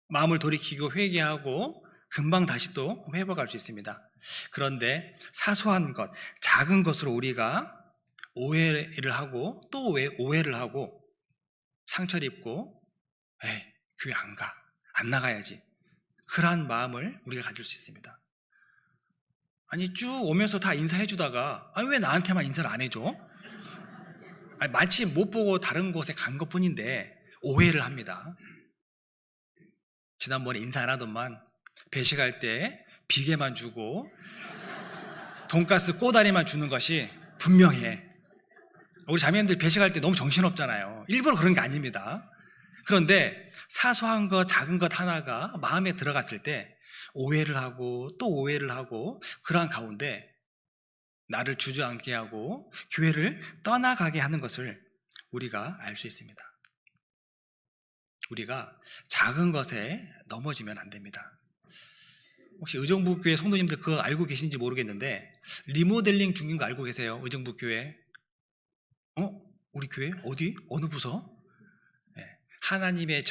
S1: 마음을 돌이키고 회개하고 금방 다시 또 회복할 수 있습니다. 그런데 사소한 것, 작은 것으로 우리가 오해를 하고 또 오해를 하고 상처를 입고 교회 안 가, 안 나가야지, 그러한 마음을 우리가 가질 수 있습니다. 아니 쭉 오면서 다 인사해 주다가 왜 나한테만 인사를 안 해줘? 마치 못 보고 다른 곳에 간 것뿐인데 오해를 합니다. 지난번에 인사 안 하더만 배식할 때 비계만 주고 돈가스 꼬다리만 주는 것이 분명해. 우리 자매님들 배식할 때 너무 정신없잖아요. 일부러 그런 게 아닙니다. 그런데 사소한 것, 작은 것 하나가 마음에 들어갔을 때 오해를 하고 또 오해를 하고 그러한 가운데 나를 주저앉게 하고 교회를 떠나가게 하는 것을 우리가 알 수 있습니다. 우리가 작은 것에 넘어지면 안 됩니다. 혹시 의정부교회 성도님들 그거 알고 계신지 모르겠는데 리모델링 중인 거 알고 계세요? 의정부교회? 우리 교회? 어디? 어느 부서? 네. 하나님의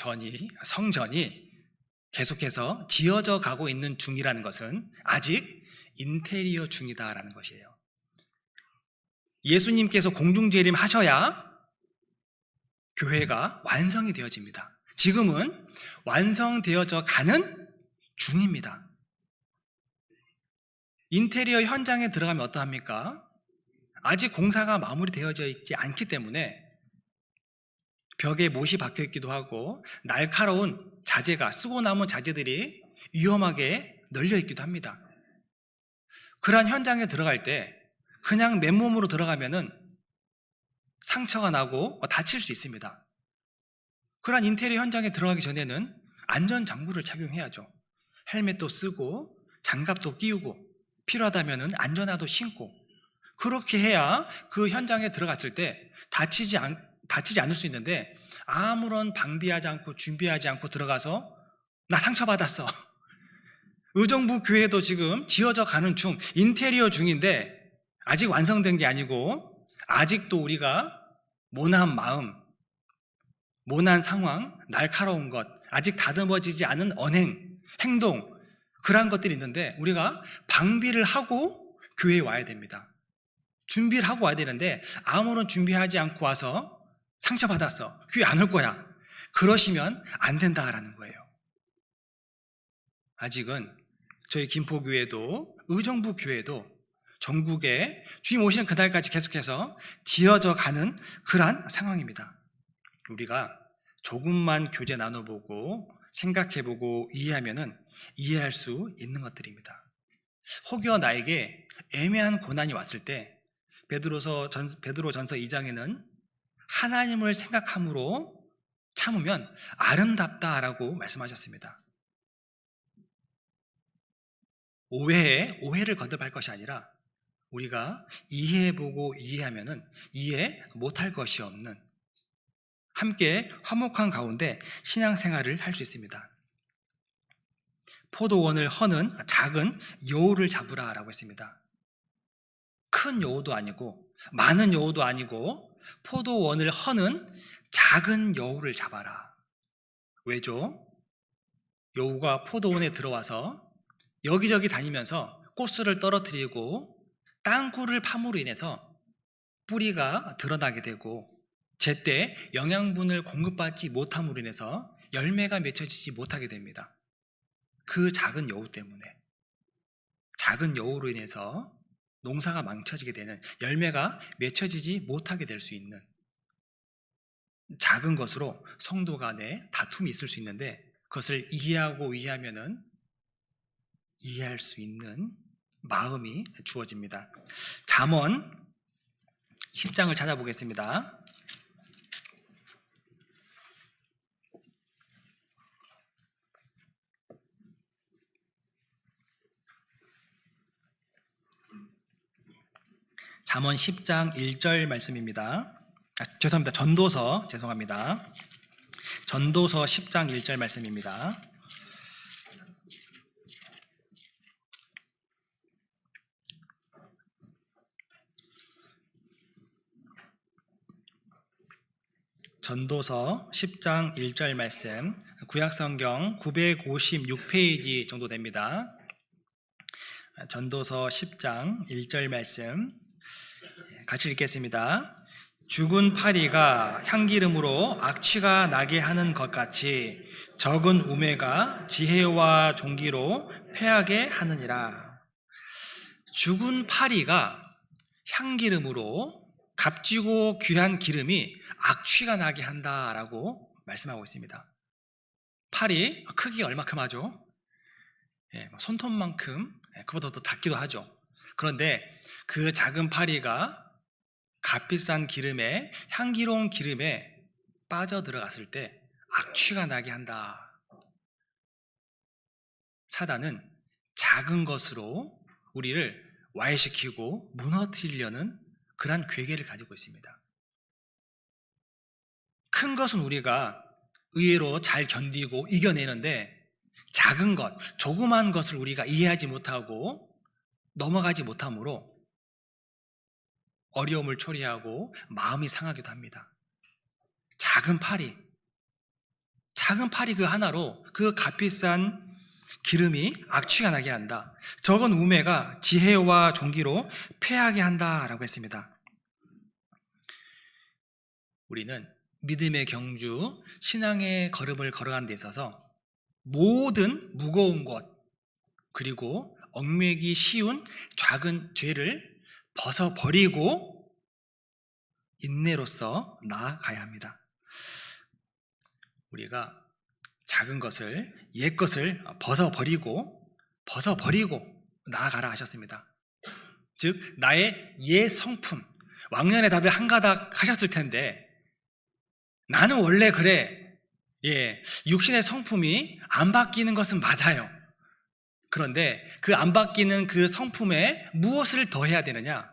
S1: 성전이 계속해서 지어져 가고 있는 중이라는 것은 아직 인테리어 중이다라는 것이에요. 예수님께서 공중재림 하셔야 교회가 완성이 되어집니다. 지금은 완성되어져 가는 중입니다. 인테리어 현장에 들어가면 어떠합니까? 아직 공사가 마무리되어져 있지 않기 때문에 벽에 못이 박혀 있기도 하고 날카로운 자재가 쓰고 남은 자재들이 위험하게 널려 있기도 합니다. 그러한 현장에 들어갈 때 그냥 맨몸으로 들어가면은 상처가 나고 다칠 수 있습니다. 그러한 인테리어 현장에 들어가기 전에는 안전장구를 착용해야죠. 헬멧도 쓰고 장갑도 끼우고 필요하다면 안전화도 신고 그렇게 해야 그 현장에 들어갔을 때 다치지 않을 수 있는데 아무런 방비하지 않고 준비하지 않고 들어가서 나 상처받았어. 의정부 교회도 지금 지어져 가는 중, 인테리어 중인데 아직 완성된 게 아니고 아직도 우리가 모난 마음, 모난 상황, 날카로운 것, 아직 다듬어지지 않은 언행, 행동 그러한 것들이 있는데 우리가 방비를 하고 교회에 와야 됩니다. 준비를 하고 와야 되는데 아무런 준비하지 않고 와서 상처받았어. 교회 안 올 거야. 그러시면 안 된다라는 거예요. 아직은 저희 김포교회도 의정부 교회도 전국에 주님 오시는 그날까지 계속해서 지어져 가는 그러한 상황입니다. 우리가 조금만 교제 나눠보고 생각해보고 이해하면은 이해할 수 있는 것들입니다. 혹여 나에게 애매한 고난이 왔을 때 베드로전서 2장에는 하나님을 생각함으로 참으면 아름답다라고 말씀하셨습니다. 오해를 거듭할 것이 아니라 우리가 이해해보고 이해하면은 이해 못할 것이 없는 함께 화목한 가운데 신앙생활을 할 수 있습니다. 포도원을 허는 작은 여우를 잡으라라고 했습니다. 큰 여우도 아니고 많은 여우도 아니고 포도원을 허는 작은 여우를 잡아라. 왜죠? 여우가 포도원에 들어와서 여기저기 다니면서 꽃술을 떨어뜨리고 땅굴을 파므로 인해서 뿌리가 드러나게 되고 제때 영양분을 공급받지 못함으로 인해서 열매가 맺혀지지 못하게 됩니다. 그 작은 여우 때문에 작은 여우로 인해서 농사가 망쳐지게 되는 열매가 맺혀지지 못하게 될 수 있는 작은 것으로 성도 간에 다툼이 있을 수 있는데 그것을 이해하면은 이해할 수 있는 마음이 주어집니다. 잠언 10장을 찾아보겠습니다. 잠언 10장 1절 말씀입니다. 죄송합니다. 전도서 10장 1절 말씀입니다. 전도서 10장 1절 말씀, 구약성경 956페이지 정도 됩니다. 전도서 10장 1절 말씀 같이 읽겠습니다. 죽은 파리가 향기름으로 악취가 나게 하는 것 같이 적은 우매가 지혜와 종기로 패하게 하느니라. 죽은 파리가 향기름으로 값지고 귀한 기름이 악취가 나게 한다라고 말씀하고 있습니다. 파리 크기가 얼마큼 하죠? 손톱만큼, 그보다 더 작기도 하죠. 그런데 그 작은 파리가 값비싼 기름에 향기로운 기름에 빠져들어갔을 때 악취가 나게 한다. 사단은 작은 것으로 우리를 와해시키고 무너뜨리려는 그러한 괴계를 가지고 있습니다. 큰 것은 우리가 의외로 잘 견디고 이겨내는데 작은 것, 조그만 것을 우리가 이해하지 못하고 넘어가지 못하므로 어려움을 초래하고 마음이 상하기도 합니다. 작은 파리 그 하나로 그 값비싼 기름이 악취가 나게 한다. 적은 우매가 지혜와 종기로 패하게 한다라고 했습니다. 우리는 믿음의 경주, 신앙의 걸음을 걸어가는 데 있어서 모든 무거운 것 그리고 얽매기 쉬운 작은 죄를 벗어버리고 인내로서 나아가야 합니다. 우리가 작은 것을, 옛 것을 벗어버리고 나아가라 하셨습니다. 즉 나의 옛 성품, 왕년에 다들 한가닥 하셨을 텐데 나는 원래 그래. 육신의 성품이 안 바뀌는 것은 맞아요. 그런데 그 안 바뀌는 그 성품에 무엇을 더해야 되느냐?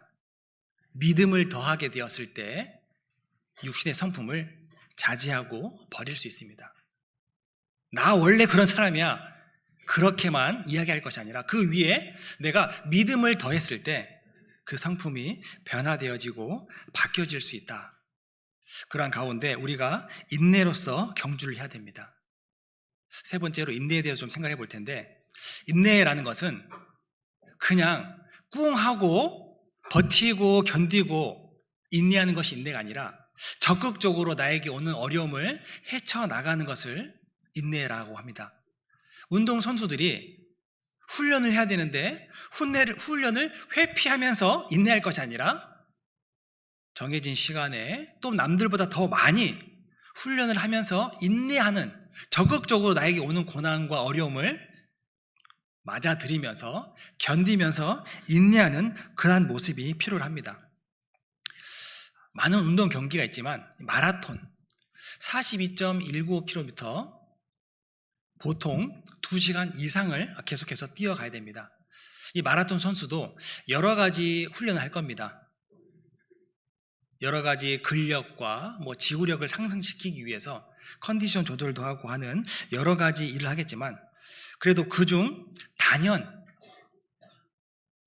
S1: 믿음을 더하게 되었을 때 육신의 성품을 자제하고 버릴 수 있습니다. 나 원래 그런 사람이야. 그렇게만 이야기할 것이 아니라 그 위에 내가 믿음을 더했을 때 그 성품이 변화되어지고 바뀌어질 수 있다. 그러한 가운데 우리가 인내로서 경주를 해야 됩니다. 세 번째로 인내에 대해서 좀 생각해 볼 텐데, 인내라는 것은 그냥 꿍 하고 버티고 견디고 인내하는 것이 인내가 아니라 적극적으로 나에게 오는 어려움을 헤쳐나가는 것을 인내라고 합니다. 운동선수들이 훈련을 해야 되는데 훈련을 회피하면서 인내할 것이 아니라 정해진 시간에 또 남들보다 더 많이 훈련을 하면서 인내하는, 적극적으로 나에게 오는 고난과 어려움을 맞아들이면서 견디면서 인내하는 그러한 모습이 필요합니다. 많은 운동 경기가 있지만 마라톤 42.195km 보통 2시간 이상을 계속해서 뛰어가야 됩니다. 이 마라톤 선수도 여러 가지 훈련을 할 겁니다. 여러 가지 근력과 지구력을 상승시키기 위해서 컨디션 조절도 하고 하는 여러 가지 일을 하겠지만, 그래도 그중 단연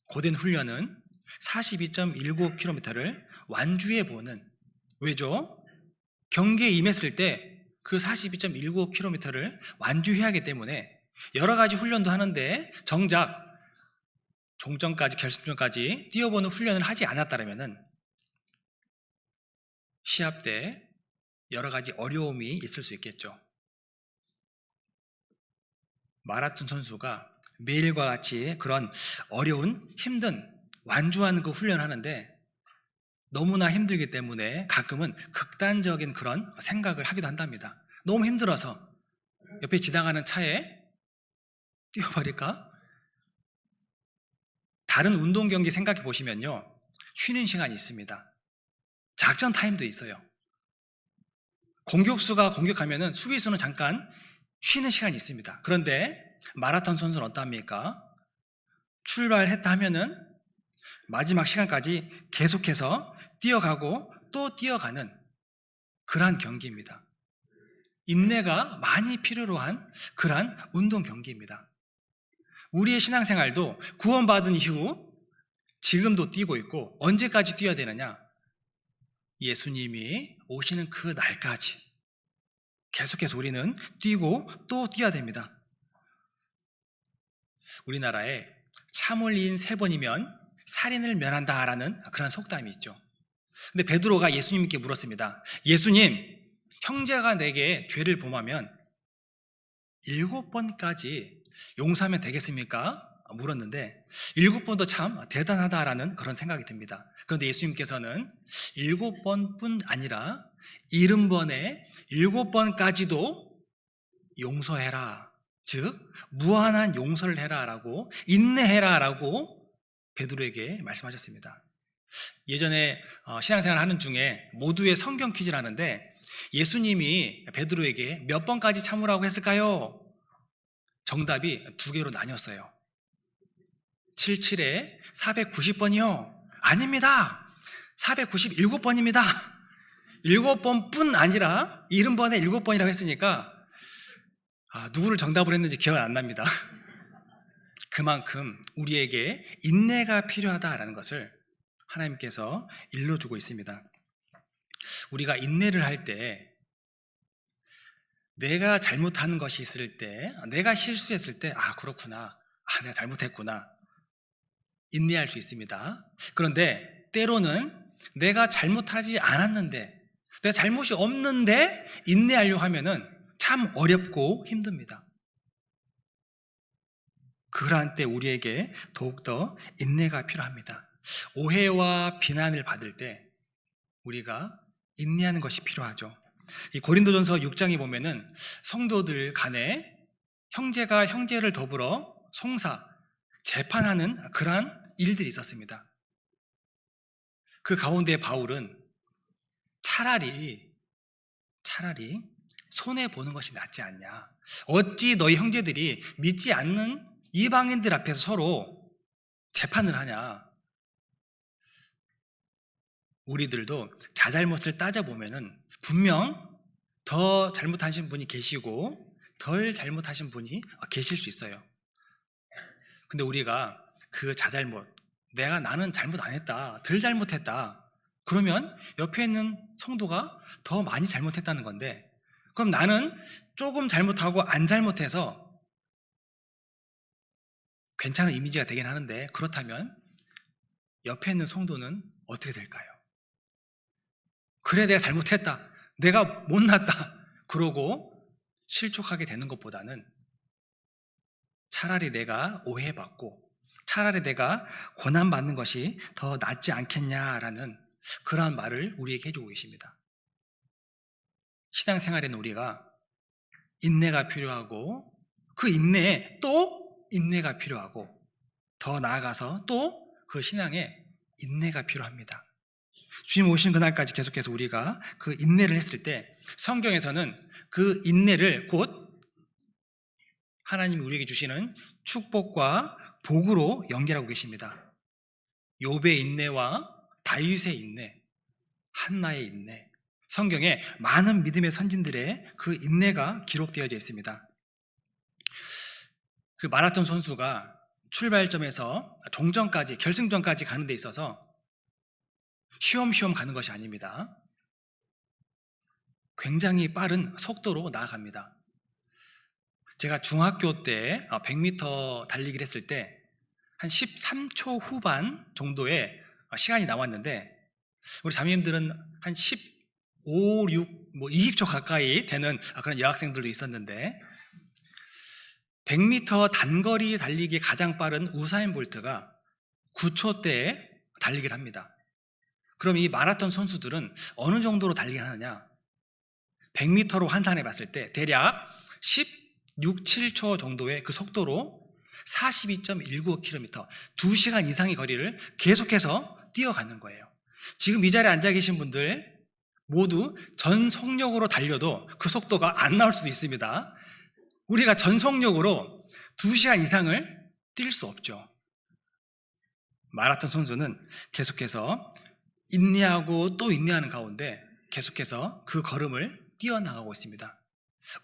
S1: 고된 훈련은 42.195km를 완주해 보는, 왜죠? 경기에 임했을 때 그 42.195km를 완주해야 하기 때문에 여러 가지 훈련도 하는데 정작 종점까지, 결승점까지 뛰어보는 훈련을 하지 않았다면 시합 때 여러 가지 어려움이 있을 수 있겠죠. 마라톤 선수가 매일과 같이 그런 어려운, 힘든 완주하는 그 훈련을 하는데 너무나 힘들기 때문에 가끔은 극단적인 그런 생각을 하기도 한답니다. 너무 힘들어서 옆에 지나가는 차에 뛰어버릴까? 다른 운동 경기 생각해 보시면요, 쉬는 시간이 있습니다. 작전 타임도 있어요. 공격수가 공격하면은 수비수는 잠깐 쉬는 시간이 있습니다. 그런데 마라톤 선수는 어떠합니까? 출발했다 하면은 마지막 시간까지 계속해서 뛰어가고 또 뛰어가는 그러한 경기입니다. 인내가 많이 필요로 한 그러한 운동 경기입니다. 우리의 신앙생활도 구원받은 이후 지금도 뛰고 있고 언제까지 뛰어야 되느냐? 예수님이 오시는 그 날까지 계속해서 우리는 뛰고 또 뛰어야 됩니다. 우리나라에 참을인 3번이면 살인을 면한다라는 그런 속담이 있죠. 근데 베드로가 예수님께 물었습니다. 예수님, 형제가 내게 죄를 범하면 7번까지 용서하면 되겠습니까? 물었는데 7번도 참 대단하다라는 그런 생각이 듭니다. 그런데 예수님께서는 7번뿐 아니라 70번에 7번까지도 용서해라, 즉 무한한 용서를 해라라고, 인내해라라고 베드로에게 말씀하셨습니다. 예전에 신앙생활 하는 중에 모두의 성경 퀴즈를 하는데 예수님이 베드로에게 몇 번까지 참으라고 했을까요? 정답이 2개로 나뉘었어요. 77에 490번이요? 아닙니다. 497번입니다. 7번뿐 아니라 70번에 7번이라고 했으니까 누구를 정답을 했는지 기억은 안 납니다. 그만큼 우리에게 인내가 필요하다라는 것을 하나님께서 일러주고 있습니다. 우리가 인내를 할 때 내가 잘못한 것이 있을 때, 내가 실수했을 때 그렇구나, 내가 잘못했구나, 인내할 수 있습니다. 그런데 때로는 내가 잘못하지 않았는데, 내가 잘못이 없는데 인내하려고 하면은 참 어렵고 힘듭니다. 그러한 때 우리에게 더욱더 인내가 필요합니다. 오해와 비난을 받을 때 우리가 인내하는 것이 필요하죠. 이 고린도전서 6장에 보면은 성도들 간에 형제가 형제를 더불어 송사, 재판하는 그러한 일들이 있었습니다. 그 가운데 바울은 차라리 손해보는 것이 낫지 않냐. 어찌 너희 형제들이 믿지 않는 이방인들 앞에서 서로 재판을 하냐. 우리들도 자잘못을 따져보면은 분명 더 잘못하신 분이 계시고 덜 잘못하신 분이 계실 수 있어요. 근데 우리가 그 자잘못, 나는 잘못 안 했다, 덜 잘못했다, 그러면 옆에 있는 성도가 더 많이 잘못했다는 건데, 그럼 나는 조금 잘못하고 안 잘못해서 괜찮은 이미지가 되긴 하는데, 그렇다면 옆에 있는 성도는 어떻게 될까요? 그래, 내가 잘못했다, 내가 못났다, 그러고 실족하게 되는 것보다는 차라리 내가 오해받고 차라리 내가 고난받는 것이 더 낫지 않겠냐라는 그러한 말을 우리에게 해주고 계십니다. 신앙생활에는 우리가 인내가 필요하고 그 인내에 또 인내가 필요하고 더 나아가서 또 그 신앙에 인내가 필요합니다. 주님 오신 그날까지 계속해서 우리가 그 인내를 했을 때 성경에서는 그 인내를 곧 하나님이 우리에게 주시는 축복과 복으로 연결하고 계십니다. 욥의 인내와 다윗의 인내, 한나의 인내, 성경에 많은 믿음의 선진들의 그 인내가 기록되어져 있습니다. 그 마라톤 선수가 출발점에서 종전까지, 결승전까지 가는 데 있어서 쉬엄쉬엄 가는 것이 아닙니다. 굉장히 빠른 속도로 나아갑니다. 제가 중학교 때 100m 달리기를 했을 때 한 13초 후반 정도의 시간이 나왔는데, 우리 자매님들은 한 15, 6, 20초 가까이 되는 그런 여학생들도 있었는데, 100m 단거리 달리기 가장 빠른 우사인 볼트가 9초대에 달리기를 합니다. 그럼 이 마라톤 선수들은 어느 정도로 달리기를 하느냐? 100m로 환산해 봤을 때 대략 16, 7초 정도의 그 속도로 42.19km, 2시간 이상의 거리를 계속해서 뛰어가는 거예요. 지금 이 자리에 앉아 계신 분들 모두 전속력으로 달려도 그 속도가 안 나올 수도 있습니다. 우리가 전속력으로 2시간 이상을 뛸 수 없죠. 마라톤 선수는 계속해서 인내하고 또 인내하는 가운데 계속해서 그 걸음을 뛰어나가고 있습니다.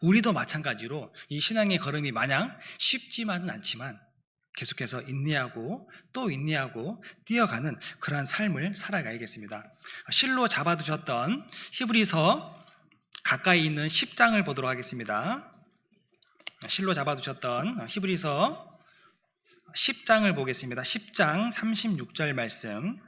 S1: 우리도 마찬가지로 이 신앙의 걸음이 마냥 쉽지만은 않지만 계속해서 인내하고 또 인내하고 뛰어가는 그러한 삶을 살아가야겠습니다. 실로 잡아두셨던 히브리서 가까이 있는 10장을 보도록 하겠습니다. 실로 잡아두셨던 히브리서 10장을 보겠습니다. 10장 36절 말씀.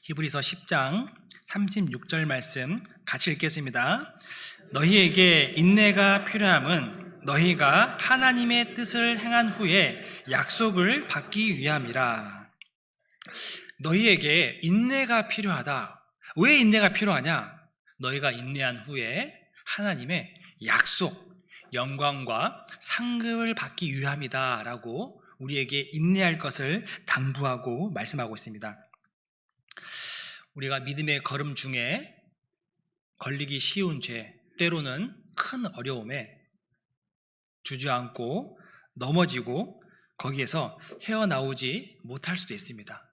S1: 히브리서 10장 36절 말씀 같이 읽겠습니다. 너희에게 인내가 필요함은 너희가 하나님의 뜻을 행한 후에 약속을 받기 위함이라. 너희에게 인내가 필요하다. 왜 인내가 필요하냐? 너희가 인내한 후에 하나님의 약속, 영광과 상급을 받기 위함이다 라고 우리에게 인내할 것을 당부하고 말씀하고 있습니다. 우리가 믿음의 걸음 중에 걸리기 쉬운 죄, 때로는 큰 어려움에 주저앉고 넘어지고 거기에서 헤어나오지 못할 수도 있습니다.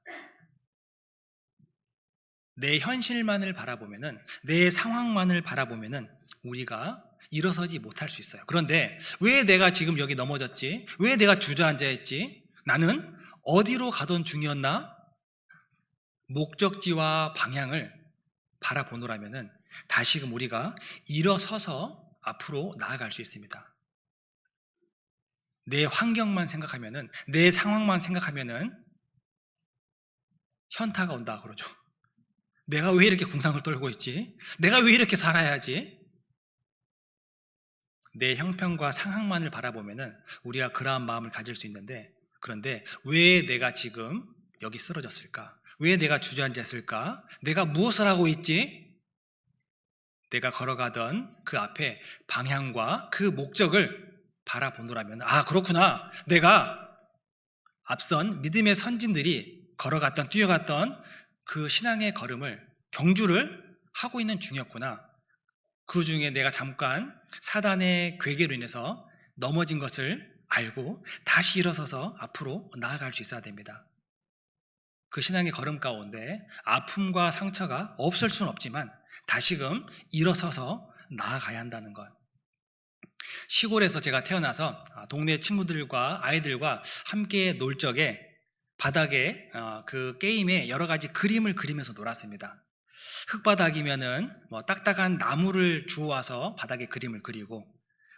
S1: 내 현실만을 바라보면은, 내 상황만을 바라보면은 우리가 일어서지 못할 수 있어요. 그런데 왜 내가 지금 여기 넘어졌지? 왜 내가 주저앉아 있지? 나는 어디로 가던 중이었나? 목적지와 방향을 바라보노라면은 다시금 우리가 일어서서 앞으로 나아갈 수 있습니다. 내 환경만 생각하면은, 내 상황만 생각하면은 현타가 온다 그러죠. 내가 왜 이렇게 궁상을 떨고 있지? 내가 왜 이렇게 살아야지? 내 형편과 상황만을 바라보면은 우리가 그러한 마음을 가질 수 있는데, 그런데 왜 내가 지금 여기 쓰러졌을까? 왜 내가 주저앉았을까? 내가 무엇을 하고 있지? 내가 걸어가던 그 앞에 방향과 그 목적을 바라보노라면, 아, 그렇구나. 내가 앞선 믿음의 선진들이 걸어갔던, 뛰어갔던 그 신앙의 걸음을, 경주를 하고 있는 중이었구나. 그 중에 내가 잠깐 사단의 괴계로 인해서 넘어진 것을 알고 다시 일어서서 앞으로 나아갈 수 있어야 됩니다. 그 신앙의 걸음 가운데 아픔과 상처가 없을 수는 없지만 다시금 일어서서 나아가야 한다는 것. 시골에서 제가 태어나서 동네 친구들과 아이들과 함께 놀 적에 바닥에 그 게임에 여러 가지 그림을 그리면서 놀았습니다. 흙바닥이면은 딱딱한 나무를 주워와서 바닥에 그림을 그리고,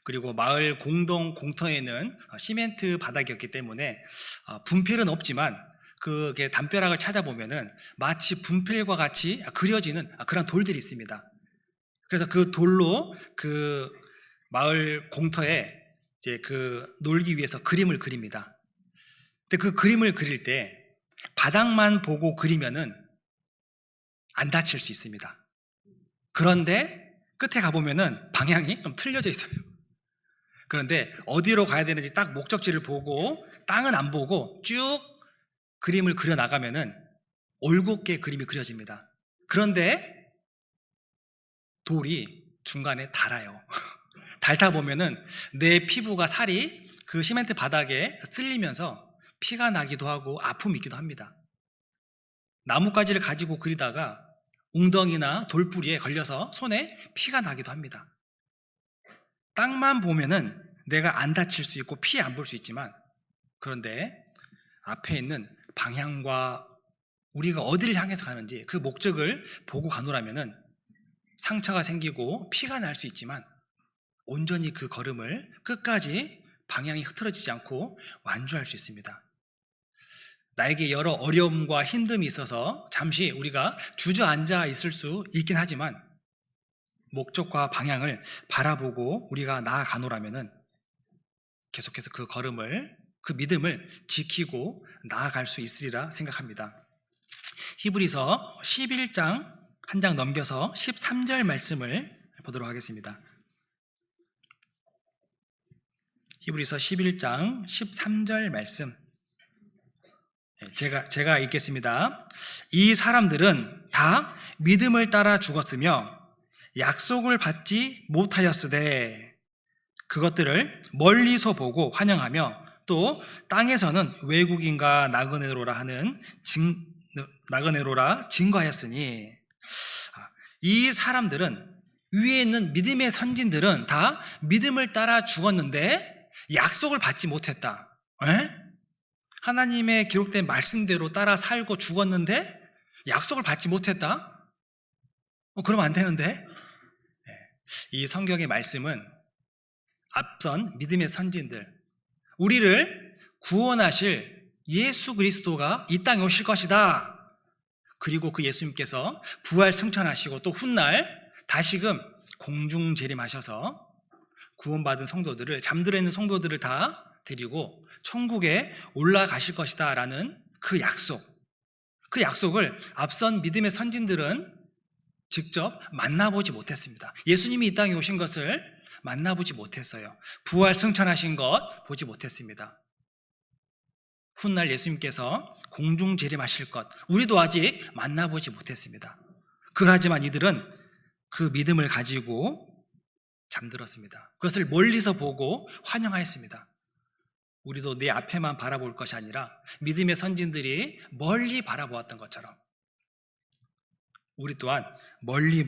S1: 그리고 마을 공동 공터에는 시멘트 바닥이었기 때문에 분필은 없지만 그게 담벼락을 찾아보면은 마치 분필과 같이 그려지는 그런 돌들이 있습니다. 그래서 그 돌로 그 마을 공터에 이제 그 놀기 위해서 그림을 그립니다. 근데 그 그림을 그릴 때 바닥만 보고 그리면은 안 다칠 수 있습니다. 그런데 끝에 가보면은 방향이 좀 틀려져 있어요. 그런데 어디로 가야 되는지 딱 목적지를 보고 땅은 안 보고 쭉 그림을 그려 나가면은 올곧게 그림이 그려집니다. 그런데 돌이 중간에 닳아요. 닳다 보면은 내 피부가, 살이 그 시멘트 바닥에 쓸리면서 피가 나기도 하고 아픔이 있기도 합니다. 나뭇가지를 가지고 그리다가 웅덩이나 돌뿌리에 걸려서 손에 피가 나기도 합니다. 땅만 보면은 내가 안 다칠 수 있고 피해 안 볼 수 있지만, 그런데 앞에 있는 방향과 우리가 어디를 향해서 가는지 그 목적을 보고 가노라면은 상처가 생기고 피가 날 수 있지만 온전히 그 걸음을 끝까지 방향이 흐트러지지 않고 완주할 수 있습니다. 나에게 여러 어려움과 힘듦이 있어서 잠시 우리가 주저앉아 있을 수 있긴 하지만 목적과 방향을 바라보고 우리가 나아가노라면은 계속해서 그 걸음을, 그 믿음을 지키고 나아갈 수 있으리라 생각합니다. 히브리서 11장 한 장 넘겨서 13절 말씀을 보도록 하겠습니다. 히브리서 11장 13절 말씀 제가 읽겠습니다. 이 사람들은 다 믿음을 따라 죽었으며 약속을 받지 못하였으되 그것들을 멀리서 보고 환영하며 또 땅에서는 외국인과 나그네로라 증거하였으니, 이 사람들은, 위에 있는 믿음의 선진들은 다 믿음을 따라 죽었는데 약속을 받지 못했다. 에? 하나님의 기록된 말씀대로 따라 살고 죽었는데 약속을 받지 못했다? 그러면 안 되는데? 이 성경의 말씀은 앞선 믿음의 선진들, 우리를 구원하실 예수 그리스도가 이 땅에 오실 것이다. 그리고 그 예수님께서 부활 승천하시고 또 훗날 다시금 공중 재림하셔서 구원받은 성도들을, 잠들어 있는 성도들을 다 데리고 천국에 올라가실 것이다 라는 그 약속을 앞선 믿음의 선진들은 직접 만나보지 못했습니다. 예수님이 이 땅에 오신 것을 만나보지 못했어요. 부활 승천하신 것 보지 못했습니다. 훗날 예수님께서 공중 재림하실 것, 우리도 아직 만나보지 못했습니다. 그러하지만 이들은 그 믿음을 가지고 잠들었습니다. 그것을 멀리서 보고 환영하였습니다. 우리도 내 앞에만 바라볼 것이 아니라 믿음의 선진들이 멀리 바라보았던 것처럼 우리 또한 멀리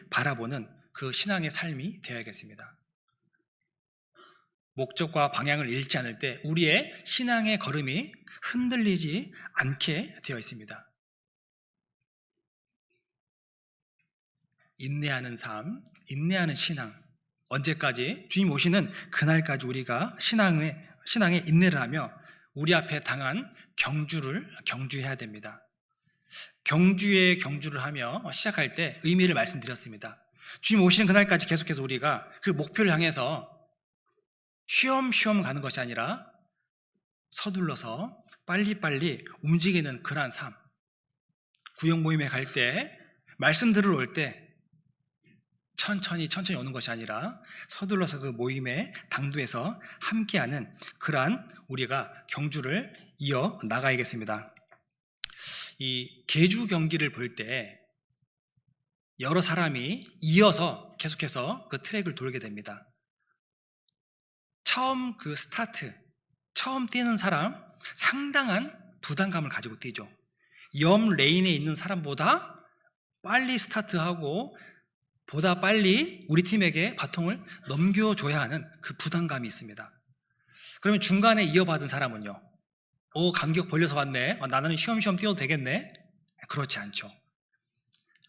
S1: 바라보는 그 신앙의 삶이 되어야겠습니다. 목적과 방향을 잃지 않을 때 우리의 신앙의 걸음이 흔들리지 않게 되어 있습니다. 인내하는 삶, 인내하는 신앙. 언제까지? 주님 오시는 그날까지 우리가 신앙에 인내를 하며 우리 앞에 당한 경주를 경주해야 됩니다. 경주를 하며 시작할 때 의미를 말씀드렸습니다. 주님 오시는 그날까지 계속해서 우리가 그 목표를 향해서 쉬엄쉬엄 가는 것이 아니라 서둘러서 빨리빨리 움직이는 그러한 삶. 구역 모임에 갈 때, 말씀 들으러 올 때 천천히 오는 것이 아니라 서둘러서 그 모임의 당도에서 함께하는 그러한 우리가 경주를 이어 나가야겠습니다. 이 계주 경기를 볼 때 여러 사람이 이어서 계속해서 그 트랙을 돌게 됩니다. 처음 뛰는 사람 상당한 부담감을 가지고 뛰죠. 옆 레인에 있는 사람보다 빨리 스타트하고 보다 빨리 우리 팀에게 바통을 넘겨줘야 하는 그 부담감이 있습니다. 그러면 중간에 이어받은 사람은요, 간격 벌려서 왔네, 나는 쉬엄쉬엄 뛰어도 되겠네. 그렇지 않죠.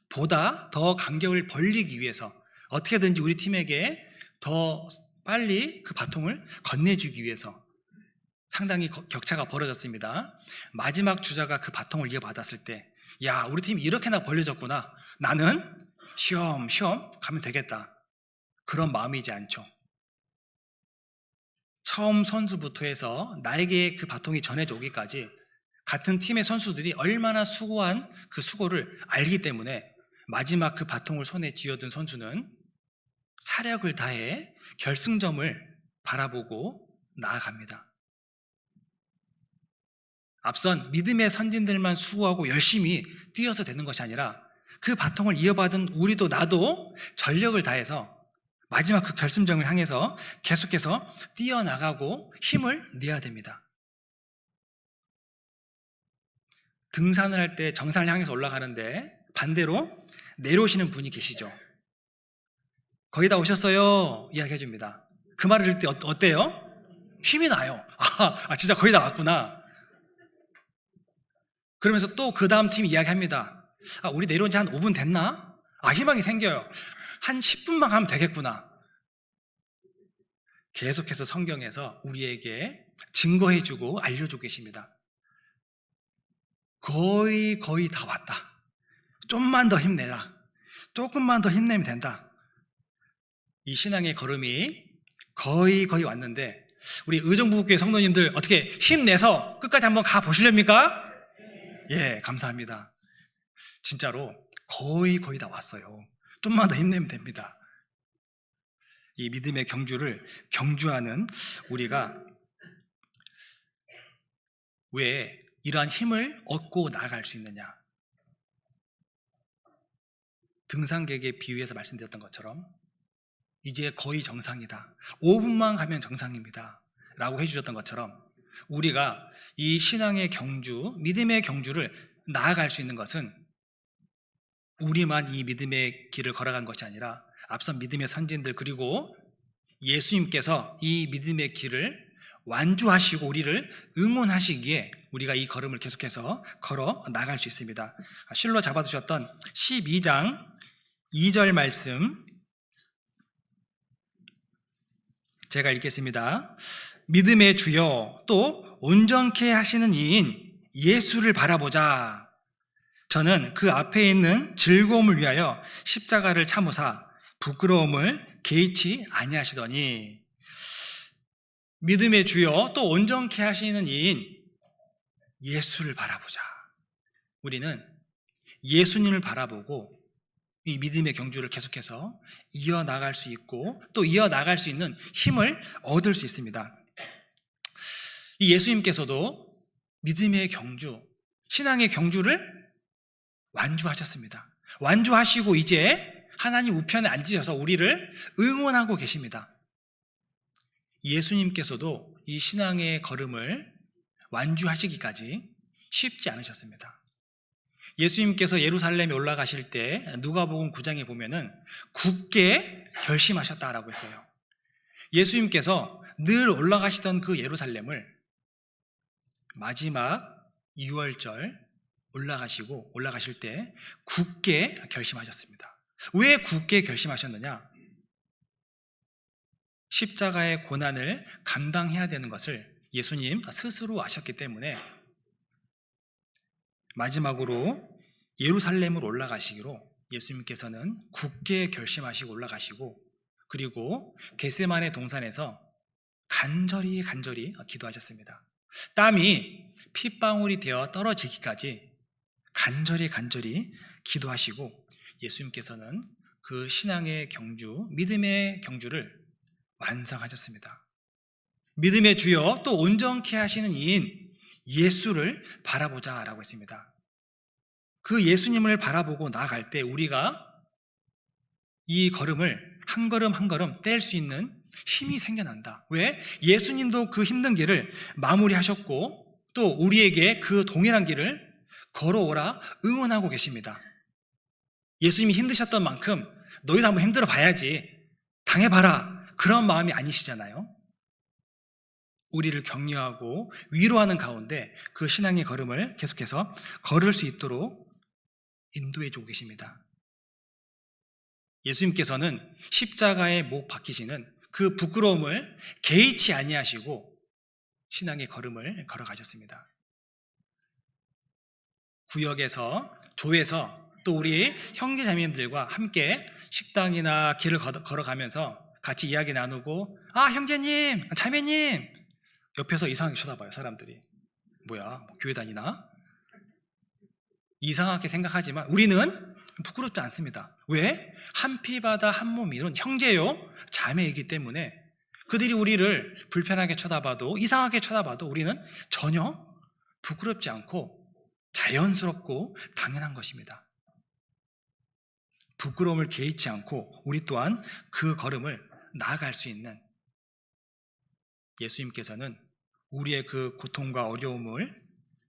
S1: 보다 더 간격을 벌리기 위해서 어떻게든지 우리 팀에게 더 빨리 그 바통을 건네주기 위해서 상당히 격차가 벌어졌습니다. 마지막 주자가 그 바통을 이어받았을 때, 야, 우리 팀이 이렇게나 벌려졌구나, 나는 쉬엄쉬엄 가면 되겠다, 그런 마음이지 않죠. 처음 선수부터 해서 나에게 그 바통이 전해져 오기까지 같은 팀의 선수들이 얼마나 수고한 그 수고를 알기 때문에 마지막 그 바통을 손에 쥐어든 선수는 사력을 다해 결승점을 바라보고 나아갑니다. 앞선 믿음의 선진들만 수고하고 열심히 뛰어서 되는 것이 아니라 그 바통을 이어받은 우리도 나도 전력을 다해서 마지막 그 결승점을 향해서 계속해서 뛰어나가고 힘을 내야 됩니다. 등산을 할 때 정상을 향해서 올라가는데 반대로 내려오시는 분이 계시죠. 거의 다 오셨어요 이야기해 줍니다. 그 말을 들을 때 어때요? 힘이 나요. 진짜 거의 다 왔구나. 그러면서 또 그 다음 팀 이야기합니다. 우리 내려온 지 한 5분 됐나? 희망이 생겨요. 한 10분만 가면 되겠구나. 계속해서 성경에서 우리에게 증거해주고 알려주고 계십니다. 거의 다 왔다. 좀만 더 힘내라. 조금만 더 힘내면 된다. 이 신앙의 걸음이 거의 왔는데 우리 의정부교회 성도님들 어떻게 힘내서 끝까지 한번 가보시렵니까? 예, 감사합니다. 진짜로 거의 다 왔어요. 좀만 더 힘내면 됩니다. 이 믿음의 경주를 경주하는 우리가 왜 이러한 힘을 얻고 나아갈 수 있느냐? 등산객에 비유해서 말씀드렸던 것처럼 이제 거의 정상이다, 5분만 가면 정상입니다 라고 해주셨던 것처럼 우리가 이 신앙의 경주, 믿음의 경주를 나아갈 수 있는 것은 우리만 이 믿음의 길을 걸어간 것이 아니라 앞선 믿음의 선진들 그리고 예수님께서 이 믿음의 길을 완주하시고 우리를 응원하시기에 우리가 이 걸음을 계속해서 걸어 나갈 수 있습니다. 실로 잡아두셨던 12장 2절 말씀 제가 읽겠습니다. 믿음의 주여 또 온전케 하시는 이인 예수를 바라보자. 저는 그 앞에 있는 즐거움을 위하여 십자가를 참으사 부끄러움을 개의치 아니하시더니. 믿음의 주여 또 온전케 하시는 이인 예수를 바라보자. 우리는 예수님을 바라보고 이 믿음의 경주를 계속해서 이어나갈 수 있고 또 이어나갈 수 있는 힘을 얻을 수 있습니다. 이 예수님께서도 믿음의 경주, 신앙의 경주를 완주하셨습니다. 완주하시고 이제 하나님 우편에 앉으셔서 우리를 응원하고 계십니다. 예수님께서도 이 신앙의 걸음을 완주하시기까지 쉽지 않으셨습니다. 예수님께서 예루살렘에 올라가실 때 누가복음 9장에 보면은 굳게 결심하셨다라고 했어요. 예수님께서 늘 올라가시던 그 예루살렘을 마지막 유월절 올라가실 때 굳게 결심하셨습니다. 왜 굳게 결심하셨느냐? 십자가의 고난을 감당해야 되는 것을 예수님 스스로 아셨기 때문에 마지막으로 예루살렘으로 올라가시기로 예수님께서는 굳게 결심하시고 올라가시고, 그리고 겟세마네 동산에서 간절히 기도하셨습니다. 땀이 핏방울이 되어 떨어지기까지 간절히 기도하시고 예수님께서는 그 신앙의 경주, 믿음의 경주를 완성하셨습니다. 믿음의 주여 또 온전케 하시는 이인 예수를 바라보자 라고 했습니다. 그 예수님을 바라보고 나아갈 때 우리가 이 걸음을 한 걸음 한 걸음 뗄 수 있는 힘이 생겨난다. 왜? 예수님도 그 힘든 길을 마무리하셨고 또 우리에게 그 동일한 길을 걸어오라 응원하고 계십니다. 예수님이 힘드셨던 만큼 너희도 한번 힘들어 봐야지, 당해봐라, 그런 마음이 아니시잖아요. 우리를 격려하고 위로하는 가운데 그 신앙의 걸음을 계속해서 걸을 수 있도록 인도해주고 계십니다. 예수님께서는 십자가에 못 박히시는 그 부끄러움을 개의치 아니하시고 신앙의 걸음을 걸어가셨습니다. 구역에서, 조에서 또 우리 형제 자매님들과 함께 식당이나 길을 걸어가면서 같이 이야기 나누고, 아 형제님, 자매님, 옆에서 이상하게 쳐다봐요. 사람들이 뭐야, 교회 다니나? 이상하게 생각하지만 우리는 부끄럽지 않습니다. 왜? 한 피바다 한 몸 이룬 형제요 자매이기 때문에 그들이 우리를 불편하게 쳐다봐도, 이상하게 쳐다봐도 우리는 전혀 부끄럽지 않고 자연스럽고 당연한 것입니다. 부끄러움을 개의치 않고 우리 또한 그 걸음을 나아갈 수 있는, 예수님께서는 우리의 그 고통과 어려움을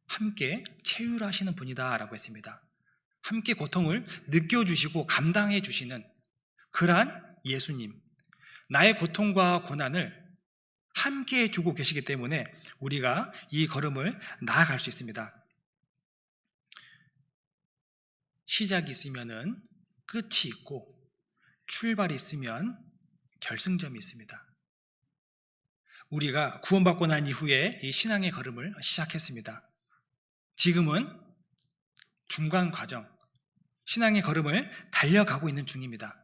S1: 함께 체휼하시는 분이다 라고 했습니다. 함께 고통을 느껴주시고 감당해 주시는 그러한 예수님, 나의 고통과 고난을 함께 해주고 계시기 때문에 우리가 이 걸음을 나아갈 수 있습니다. 시작이 있으면 끝이 있고 출발이 있으면 결승점이 있습니다. 우리가 구원받고 난 이후에 이 신앙의 걸음을 시작했습니다. 지금은 중간 과정, 신앙의 걸음을 달려가고 있는 중입니다.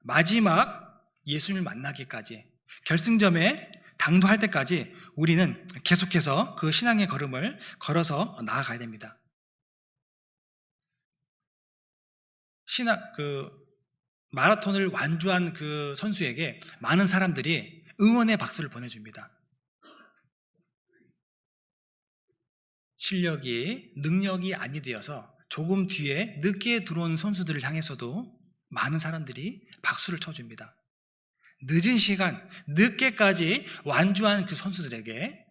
S1: 마지막 예수님을 만나기까지, 결승점에 당도할 때까지 우리는 계속해서 그 신앙의 걸음을 걸어서 나아가야 됩니다. 마라톤을 완주한 그 선수에게 많은 사람들이 응원의 박수를 보내줍니다. 실력이, 능력이 아니 되어서 조금 뒤에 늦게 들어온 선수들을 향해서도 많은 사람들이 박수를 쳐줍니다. 늦은 시간, 늦게까지 완주한 그 선수들에게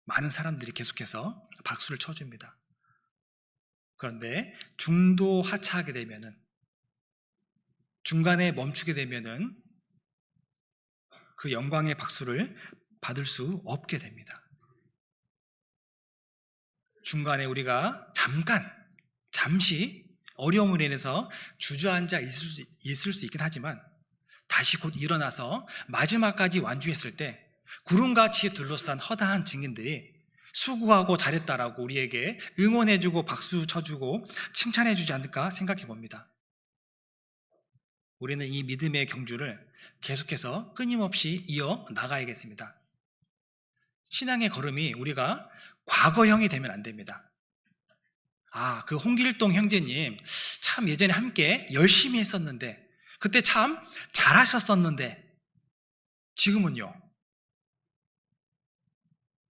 S1: 많은 사람들이 계속해서 박수를 쳐줍니다. 그런데 중도 하차하게 되면은, 중간에 멈추게 되면은 그 영광의 박수를 받을 수 없게 됩니다. 중간에 우리가 잠시 어려움으로 인해서 주저앉아 있을 수 있긴 하지만 다시 곧 일어나서 마지막까지 완주했을 때 구름같이 둘러싼 허다한 증인들이 수고하고 잘했다라고 우리에게 응원해주고 박수 쳐주고 칭찬해주지 않을까 생각해 봅니다. 우리는 이 믿음의 경주를 계속해서 끊임없이 이어 나가야겠습니다. 신앙의 걸음이 우리가 과거형이 되면 안 됩니다. 아, 그 홍길동 형제님 참 예전에 함께 열심히 했었는데, 그때 참 잘하셨었는데 지금은요?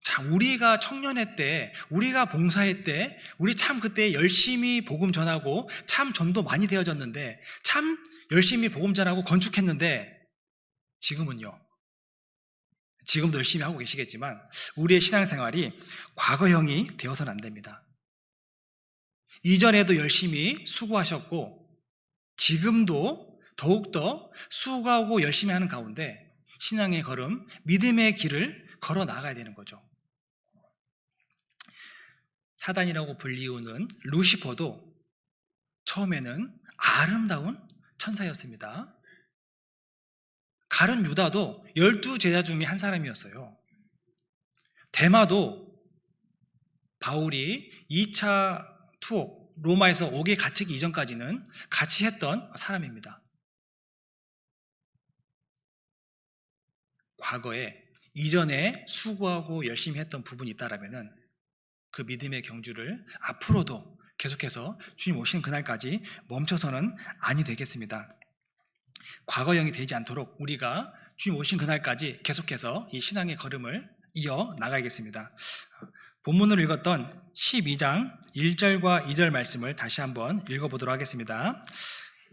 S1: 참, 우리가 청년회 때, 우리가 봉사회 때, 우리 참 그때 열심히 복음 전하고 참 전도 많이 되어졌는데, 참 열심히 복음 전하고 건축했는데, 지금은요. 지금도 열심히 하고 계시겠지만 우리의 신앙생활이 과거형이 되어서는 안 됩니다. 이전에도 열심히 수고하셨고 지금도 더욱더 수고하고 열심히 하는 가운데 신앙의 걸음, 믿음의 길을 걸어 나가야 되는 거죠. 사단이라고 불리우는 루시퍼도 처음에는 아름다운 천사였습니다. 가룟 유다도 12제자 중에 한 사람이었어요. 데마도 바울이 2차 투옥, 로마에서 옥에 갇히기 이전까지는 같이 했던 사람입니다. 과거에 이전에 수고하고 열심히 했던 부분이 있다라면 그 믿음의 경주를 앞으로도 계속해서 주님 오시는 그날까지 멈춰서는 아니 되겠습니다. 과거형이 되지 않도록 우리가 주님 오신 그날까지 계속해서 이 신앙의 걸음을 이어 나가야겠습니다. 본문을 읽었던 12장 1절과 2절 말씀을 다시 한번 읽어보도록 하겠습니다.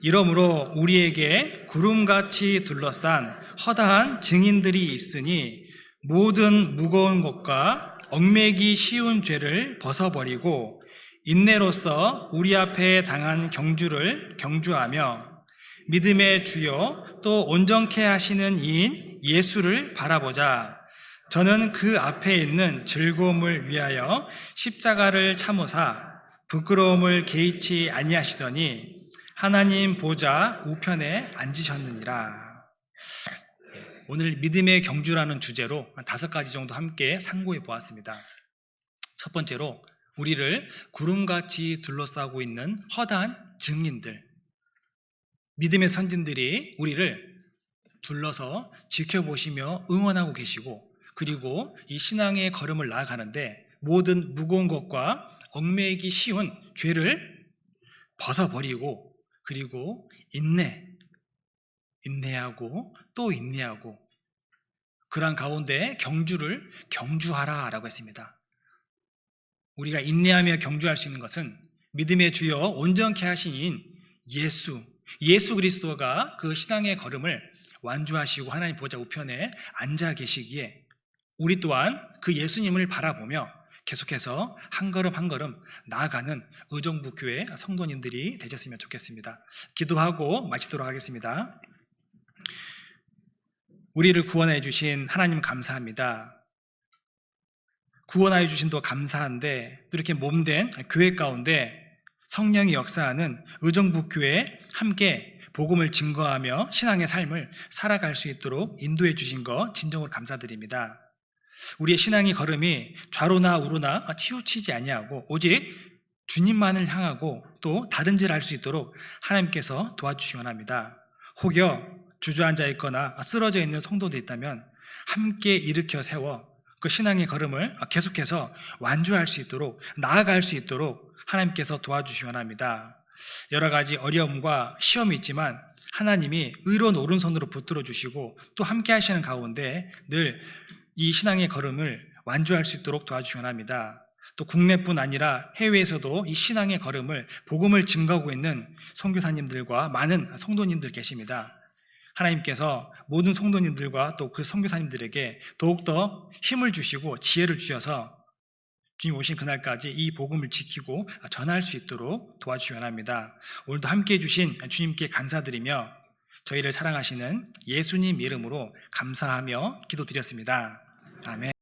S1: 이러므로 우리에게 구름같이 둘러싼 허다한 증인들이 있으니 모든 무거운 것과 얽매기 쉬운 죄를 벗어버리고 인내로서 우리 앞에 당한 경주를 경주하며 믿음의 주요 또 온전케 하시는 이인 예수를 바라보자. 저는 그 앞에 있는 즐거움을 위하여 십자가를 참으사 부끄러움을 개의치 아니하시더니 하나님 보좌 우편에 앉으셨느니라. 오늘 믿음의 경주라는 주제로 5가지 정도 함께 상고해 보았습니다. 첫 번째로 우리를 구름같이 둘러싸고 있는 허다한 증인들, 믿음의 선진들이 우리를 둘러서 지켜보시며 응원하고 계시고, 그리고 이 신앙의 걸음을 나아가는데 모든 무거운 것과 얽매이기 쉬운 죄를 벗어버리고, 그리고 인내하고 또 인내하고, 그러한 가운데 경주를 경주하라라고 했습니다. 우리가 인내하며 경주할 수 있는 것은 믿음의 주여 온전케 하신 예수 그리스도가 그 신앙의 걸음을 완주하시고 하나님 보좌 우편에 앉아 계시기에 우리 또한 그 예수님을 바라보며 계속해서 한 걸음 한 걸음 나아가는 의정부교회 성도님들이 되셨으면 좋겠습니다. 기도하고 마치도록 하겠습니다. 우리를 구원해 주신 하나님 감사합니다. 구원하여 주신도 감사한데 또 이렇게 몸된 교회 가운데 성령이 역사하는 의정부교회에 함께 복음을 증거하며 신앙의 삶을 살아갈 수 있도록 인도해 주신 것 진정으로 감사드립니다. 우리의 신앙의 걸음이 좌로나 우로나 치우치지 아니하고 오직 주님만을 향하고 또 다른지를 알 수 있도록 하나님께서 도와주시기 원합니다. 혹여 주저앉아 있거나 쓰러져 있는 성도도 있다면 함께 일으켜 세워 그 신앙의 걸음을 계속해서 완주할 수 있도록 나아갈 수 있도록 하나님께서 도와주시기 원합니다. 여러 가지 어려움과 시험이 있지만 하나님이 의로운 오른손으로 붙들어 주시고 또 함께 하시는 가운데 늘 이 신앙의 걸음을 완주할 수 있도록 도와주시기 원합니다. 또 국내뿐 아니라 해외에서도 이 신앙의 걸음을 복음을 증거하고 있는 선교사님들과 많은 성도님들 계십니다. 하나님께서 모든 성도님들과 또 그 선교사님들에게 더욱더 힘을 주시고 지혜를 주셔서 주님 오신 그날까지 이 복음을 지키고 전할 수 있도록 도와주시기 원합니다. 오늘도 함께해 주신 주님께 감사드리며 저희를 사랑하시는 예수님 이름으로 감사하며 기도드렸습니다. 아멘.